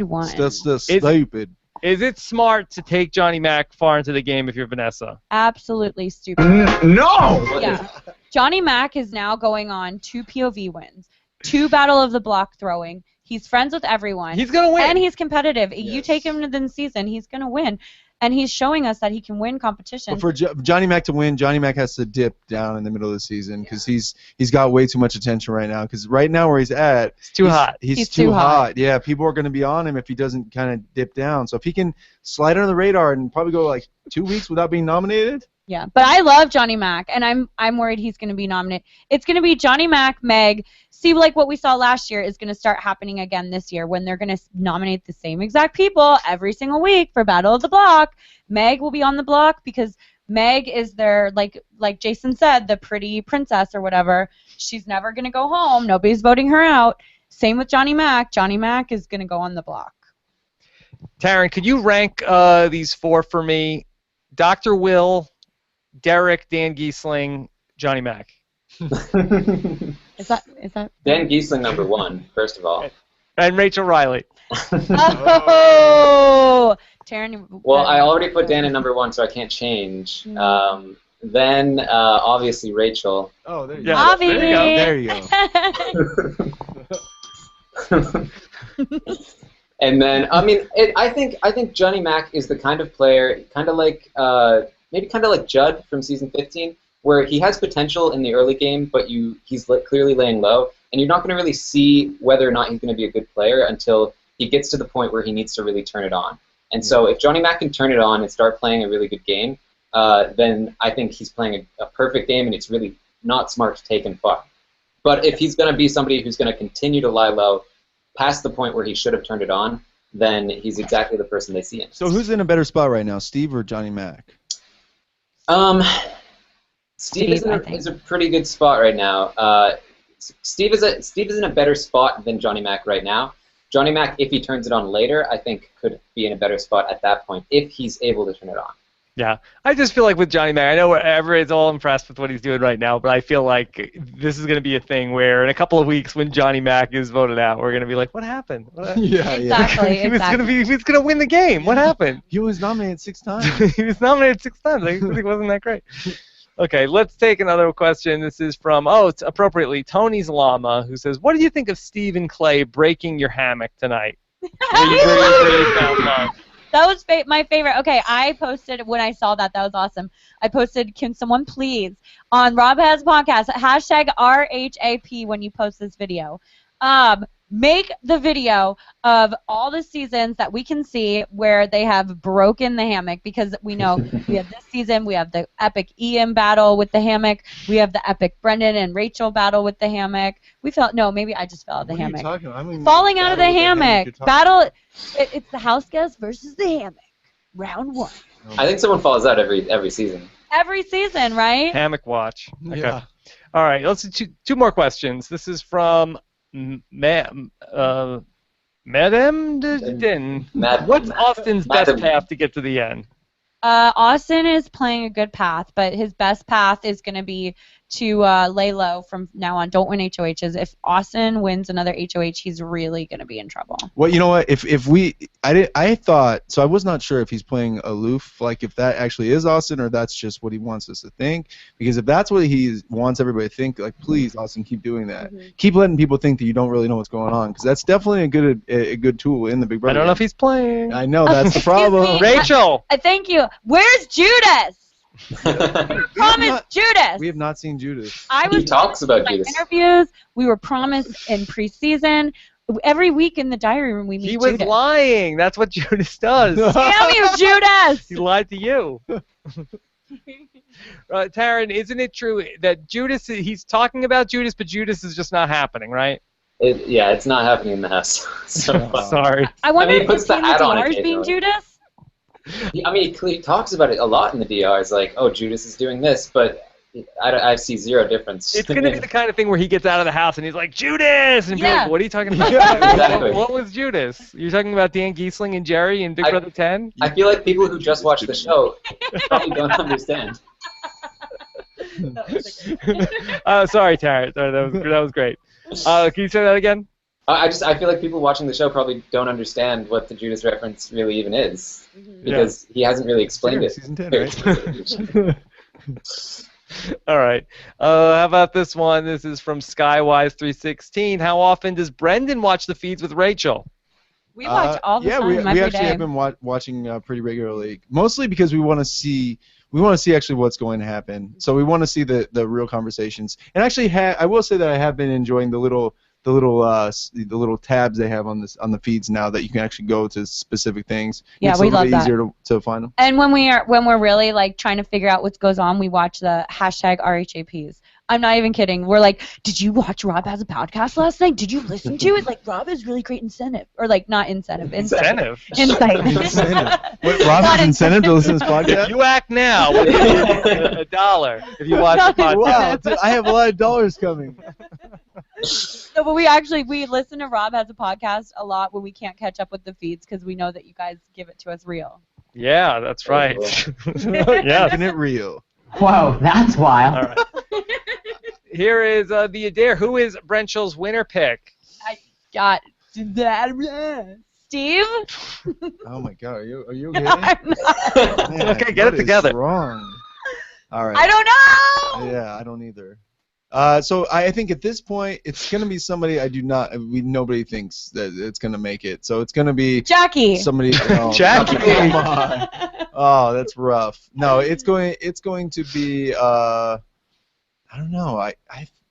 one. Stupid. Is it smart to take Johnny Mac far into the game if you're Vanessa? Absolutely stupid. No! Yeah. Johnny Mac is now going on 2 POV wins, 2 Battle of the Block throwing. He's friends with everyone. He's going to win. And he's competitive. Yes. You take him to the season, he's going to win. And he's showing us that he can win competitions. But for Johnny Mac to win, Johnny Mac has to dip down in the middle of the season because he's got way too much attention right now. Because right now where he's at, it's too hot. He's too hot. Yeah, people are going to be on him if he doesn't kind of dip down. So if he can slide under the radar and probably go like 2 weeks without being nominated. Yeah, but I love Johnny Mac, and I'm worried he's going to be nominated. It's going to be Johnny Mac, Meg. See, like what we saw last year is going to start happening again this year when they're going to nominate the same exact people every single week for Battle of the Block. Meg will be on the block because Meg is their, like Jason said, the pretty princess or whatever. She's never going to go home. Nobody's voting her out. Same with Johnny Mac. Johnny Mac is going to go on the block. Taryn, could you rank these 4 for me? Dr. Will, Derek, Dan Giesling, Johnny Mac. Is that Dan Giesling #1, first of all. And Rachel Reilly. Oh, Taryn. Well, I already put Dan at number 1, so I can't change. Then obviously Rachel. Oh, there you Yeah, go. Avi. there you go. There you go. And then I think Johnny Mac is the kind of player, kind of like maybe kind of like Judd from season 15, where he has potential in the early game, but he's clearly laying low, and you're not going to really see whether or not he's going to be a good player until he gets to the point where he needs to really turn it on. And so if Johnny Mac can turn it on and start playing a really good game, then I think he's playing a perfect game, and it's really not smart to take him far. But if he's going to be somebody who's going to continue to lie low past the point where he should have turned it on, then he's exactly the person they see him. So who's in a better spot right now, Steve or Johnny Mac? Steve is a pretty good spot right now. Steve is in a better spot than Johnny Mac right now. Johnny Mac, if he turns it on later, I think could be in a better spot at that point if he's able to turn it on. Yeah, I just feel like with Johnny Mac, I know everyone's all impressed with what he's doing right now, but I feel like this is going to be a thing where in a couple of weeks when Johnny Mac is voted out, we're going to be like, what happened? Yeah, Exactly. He was going to win the game. What happened? He was nominated 6 times. He was nominated 6 times. I think it wasn't that great. Okay, let's take another question. This is from, it's appropriately, Tony's Llama, who says, what do you think of Steve and Clay breaking your hammock tonight? That was my favorite. Okay, I posted when I saw that. That was awesome. I posted, can someone please, on Rob Has Podcast, hashtag RHAP when you post this video. Make the video of all the seasons that we can see where they have broken the hammock, because we know we have this season, we have the epic Ian battle with the hammock, we have the epic Brendan and Rachel battle with the hammock. Maybe I just fell out of the hammock. Falling out of the hammock. Battle, it's the house guest versus the hammock. Round 1. I think someone falls out every season. Every season, right? Hammock watch. Okay. Yeah. All right, let's do two more questions. This is from Madam Din. What's Austin's best path to get to the end? Austin is playing a good path, but his best path is going to be to lay low from now on. Don't win HOHs. If Austin wins another HOH, he's really going to be in trouble. Well, you know what? I thought, so I was not sure if he's playing aloof, like if that actually is Austin or that's just what he wants us to think. Because if that's what he wants everybody to think, like, please, Austin, keep doing that. Mm-hmm. Keep letting people think that you don't really know what's going on, because that's definitely a good tool in the Big Brother. I don't know if he's playing. I know, that's the problem. Rachel! Thank you. Where's Judas? Promised Judas. We have not seen Judas. He talks about Judas. Interviews. We were promised in preseason. Every week in the diary room we meet Judas. He was lying. That's what Judas does. Damn you, Judas! He lied to you. Taryn, isn't it true that Judas, he's talking about Judas, but Judas is just not happening, right? It's not happening in the house. Sorry. I wonder he puts the hat on DRs being Judas? He talks about it a lot in the DRs, like, oh, Judas is doing this, but I see zero difference. It's going to be the kind of thing where he gets out of the house and he's like, Judas! And people are like, what are you talking about? Exactly. What was Judas? You're talking about Dan Giesling and Jerry and Big Brother 10? I feel like people who just watch the show probably don't understand. Sorry, Taryn. That was great. Can you say that again? I feel like people watching the show probably don't understand what the Judas reference really even is, because he hasn't really explained it. Season 10, right? All right. How about this one? This is from Skywise316. How often does Brendan watch the feeds with Rachel? We watch all the time, we actually have been watching pretty regularly, mostly because we want to see actually what's going to happen. So we want to see the real conversations. And actually, I will say that I have been enjoying the little tabs they have on the feeds now that you can actually go to specific things. Yeah, it's we a little love bit that. easier to find them. And when we're really like trying to figure out what goes on, we watch the hashtag RHAPs. I'm not even kidding. We're like, did you watch Rob Has a Podcast last night? Did you listen to it? Like, Rob has really great incentive. Or like, not incentive. Incentive? Insight. What, Rob has incentive to listen to this podcast? You act now. $1 if you watch the podcast. Wow, dude, I have a lot of dollars coming. No, but we listen to Rob Has a Podcast a lot when we can't catch up with the feeds because we know that you guys give it to us real. Yeah, that's right. Yeah, isn't it real? Whoa, that's wild. All right. Here is the Adair. Who is Brenchel's winner pick? Steve? Oh my God, are you okay? I'm not. Man, Okay, get it what is together. Wrong. All right. I don't know. Yeah, I don't either. So I think at this point it's gonna be somebody nobody thinks that it's gonna make it. So it's gonna be Jackie. somebody. Oh, Jackie. Come on. Oh, that's rough. No, it's going to be. I don't know.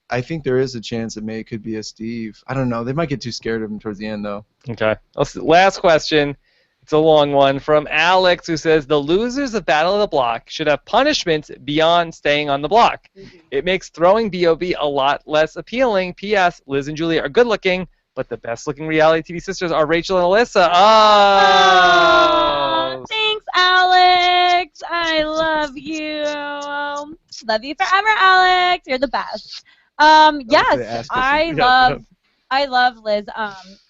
I think there is a chance that it could be a Steve. I don't know. They might get too scared of him towards the end though. Okay. Last question. It's a long one from Alex, who says the losers of Battle of the Block should have punishments beyond staying on the block. It makes throwing BOB a lot less appealing. P.S. Liz and Julia are good looking, but the best looking reality TV sisters are Rachel and Alyssa. Oh. Thanks, Alex. I love you. Love you forever, Alex. You're the best. Yes, I love Liz.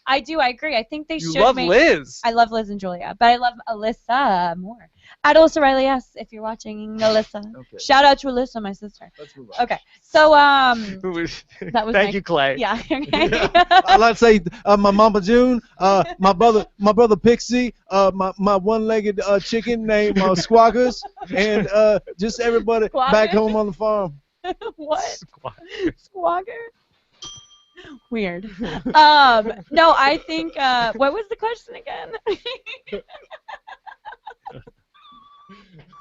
I do. I agree. I think they should. You love Liz. I love Liz and Julia, but I love Alyssa more. At also Reilly S. If you're watching, Alyssa. Okay. Shout out to Alyssa, my sister. Let's move on. Okay. So that was. Thank you, Clay. Yeah. Okay. I'd like to say my Mama June, my brother Pixie, my one-legged chicken named Squawkers, and just everybody back home on the farm. What? Squawker? Weird. No, I think. What was the question again?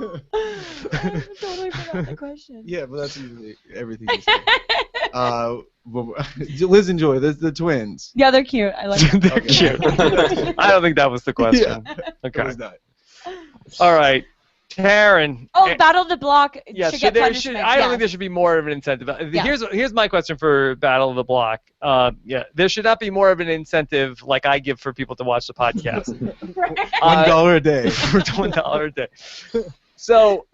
I totally forgot the question. Yeah, but that's usually everything. Liz and Joy, the twins. Yeah, they're cute. I like them. They're cute. I don't think that was the question. Yeah, okay. it was not. All right. Taryn. Oh, Battle of the Block Yeah, should get punishment. I don't think there should be more of an incentive. Here's my question for Battle of the Block. There should not be more of an incentive like I give for people to watch the podcast. $1 a day. For $1 a day. So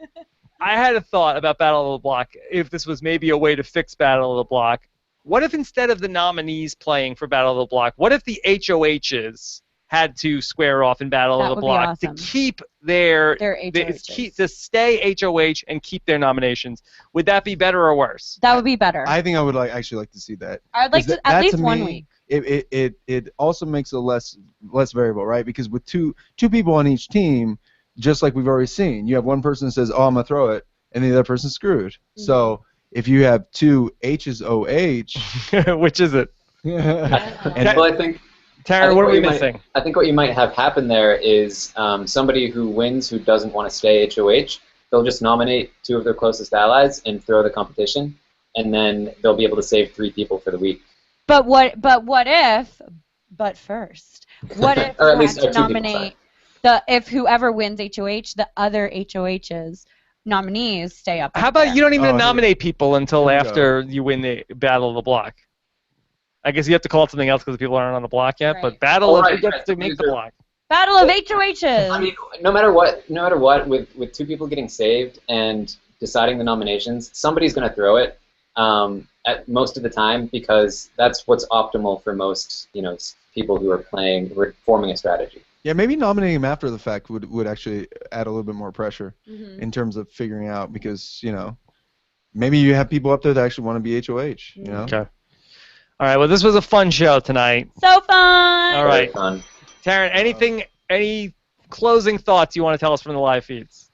I had a thought about Battle of the Block. If this was maybe a way to fix Battle of the Block, what if instead of the nominees playing for Battle of the Block, what if the HOHs had to square off in Battle of the Block awesome. to keep their HOHs. to stay HOH and keep their nominations? Would that be better or worse? That would be better. I think I would actually like to see that. I'd like to at least 1 week. It also makes it less variable, right? Because with two people on each team, just like we've already seen, you have one person that says, "Oh, I'm gonna throw it," and the other person's screwed. Mm-hmm. So if you have two H's OH, which is it? Well, I think. Taryn, what are we missing? I think what you might have happen there is somebody who wins who doesn't want to stay HOH, they'll just nominate 2 of their closest allies and throw the competition, and then they'll be able to save 3 people for the week. But first, what if or at you least had to nominate if whoever wins HOH, the other HOH's nominees stay up? How about you don't even nominate people until after you win the Battle of the Block? I guess you have to call it something else because the people aren't on the block yet. Right. But Battle of who gets to make the block. Battle of HOHs. I mean, no matter what, with 2 people getting saved and deciding the nominations, somebody's going to throw it at most of the time because that's what's optimal for most people who are forming a strategy. Yeah, maybe nominating him after the fact would actually add a little bit more pressure in terms of figuring out because maybe you have people up there that actually want to be HOH. Okay. All right, well, this was a fun show tonight. So fun! All right. Fun. Taryn, any closing thoughts you want to tell us from the live feeds?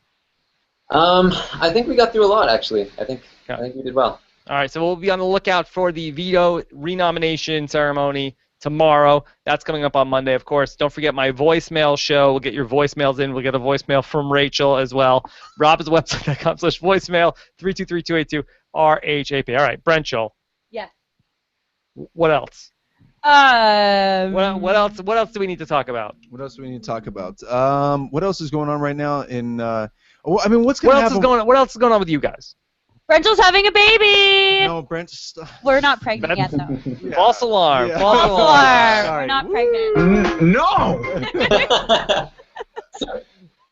I think we got through a lot, actually. I think we did well. All right, so we'll be on the lookout for the veto renomination ceremony tomorrow. That's coming up on Monday, of course. Don't forget my voicemail show. We'll get your voicemails in. We'll get a voicemail from Rachel as well. robhasawebsite.com/voicemail, 323-282-RHAP. All right, Brenchel. Yeah. What else? What else do we need to talk about? What else do we need to talk about? What else is going on right now in what's going to happen? What else is going on with you guys? Brentel's having a baby. No, Brent. We're not pregnant yet, though. Yeah. False alarm. Yeah. False alarm. We're not pregnant. No. Sorry.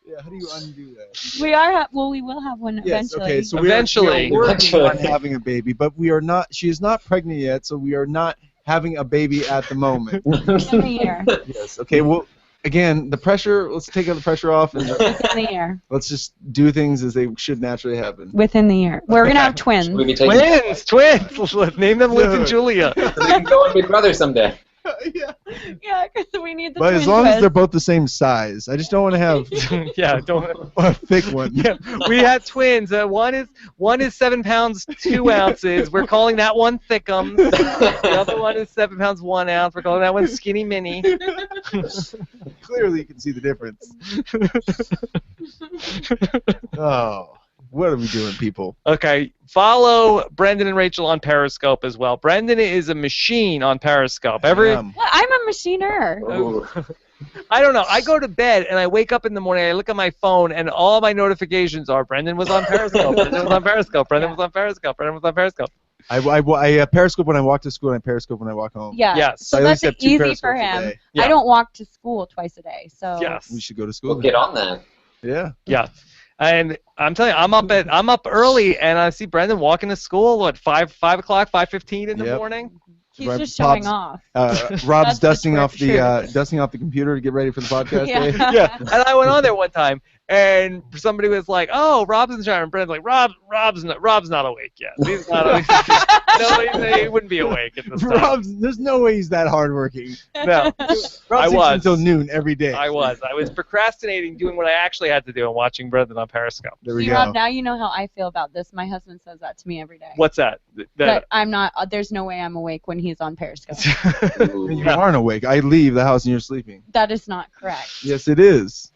Yeah, how do you undo that? We are. We will have one eventually. Okay, so eventually. we are working on having a baby, but we are not. She is not pregnant yet, so we are not having a baby at the moment. Within the year. Yes. Okay. Well, again, the pressure. Let's take the pressure off and Within the year. let's just do things as they should naturally happen. Within the year. We're gonna have twins. Twins. Let's name them Liz and Julia. So they can go on Big Brother someday. Yeah, because we need the But twin as long as twist. they're both the same size, I just don't want to have Yeah, don't. a thick one. Yeah, we had twins. One is 7 pounds 2 ounces. We're calling that one Thickums. The other one is 7 pounds 1 ounce. We're calling that one Skinny Mini. Clearly, you can see the difference. Oh, what are we doing, people? Okay, follow Brendan and Rachel on Periscope as well. Brendan is a machine on Periscope. Well, I'm a machiner. Ooh. I don't know. I go to bed and I wake up in the morning. I look at my phone and all my notifications are Brendan was on Periscope. Brendan was on Periscope. Brendan was on Periscope. Brendan was on Periscope. I Periscope when I walk to school, and I Periscope when I walk home. Yeah. Yes. So I at that's least have 2 easy Periscopes for a him. day. Yeah. I don't walk to school twice a day, so. Yes. We should go to school. We'll get on that. Yeah. Yeah. And I'm telling you, I'm up early and I see Brendan walking to school at 5 o'clock, 5:15 in the Yep. morning. He's Right, just showing Pops. off. Rob's That's the dusting off the computer to get ready for the podcast. Yeah. Day. Yeah. And I went on there one time and somebody was like, "Oh, Rob's in the shower," and Brendan's like, "Rob's not awake yet. He's not awake." No, he wouldn't be awake at this time. There's no way he's that hardworking. No. Rob I sleeps was. until noon every day. I was procrastinating doing what I actually had to do and watching Brendan on Periscope. There we See, go. Rob, now you know how I feel about this. My husband says that to me every day. What's that? That I'm not. There's no way I'm awake when he's on Periscope. You aren't awake. I leave the house and you're sleeping. That is not correct. Yes, it is.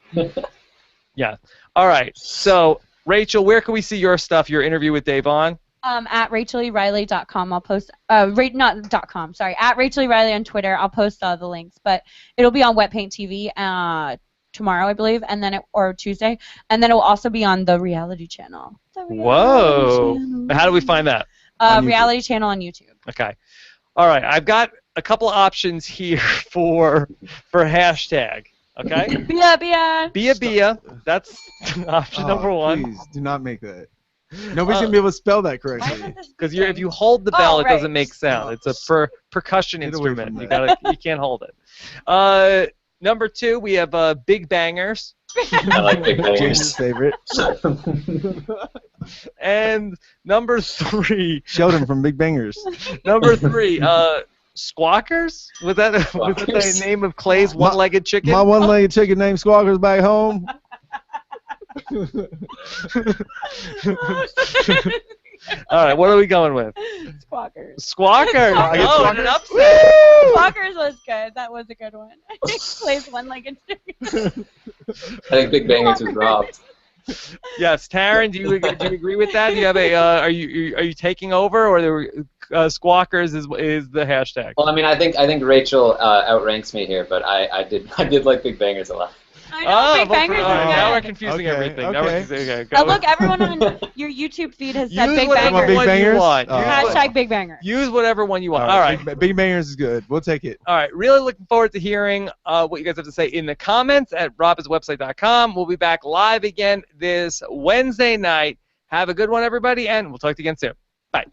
Yeah. All right. So, Rachel, where can we see your stuff, your interview with Dave on? At RachelEReilly.com, I'll post. Not .com. Sorry, at RachelEReilly on Twitter. I'll post all the links, but it'll be on Wet Paint TV tomorrow, I believe, and then or Tuesday, and then it will also be on the Reality Channel. Whoa. How do we find that? Reality Channel on YouTube. Okay. All right. I've got a couple options here for hashtag. Okay. Bia. That's option number 1. Please do not make that. Nobody's gonna be able to spell that correctly. Because if you hold the bell, it right. doesn't make sound. It's a percussion Get away instrument. from You can't hold it. Number 2, we have Big Bangers. I like Big Jason's Bangers. favorite. And number 3, Sheldon from Big Bangers. number 3, Squawkers? Was that the name of Clay's one-legged chicken? My one-legged chicken named Squawkers back home. All right, what are we going with? Squawkers. Squawkers. Oh, an upset. Squawkers was good. That was a good one. Plays one-legged chicken. I think Big Bangers was robbed. Yes, Taryn, do you agree with that? Do you have are you taking over, or Squawkers is the hashtag? Well, I mean, I think Rachel outranks me here, but I did like Big Bangers a lot. I know, Big Bangers is all right, now we're good. confusing Okay, everything. okay. Now we're confusing, Oh, look, everyone on your YouTube feed has said Use Big whatever Bangers. Big one Bangers? you want. Oh. Hashtag Big Banger. Use whatever one you want. All right. Big Bangers is good. We'll take it. All right. Really looking forward to hearing what you guys have to say in the comments at robiswebsite.com. We'll be back live again this Wednesday night. Have a good one, everybody, and we'll talk to you again soon. Bye.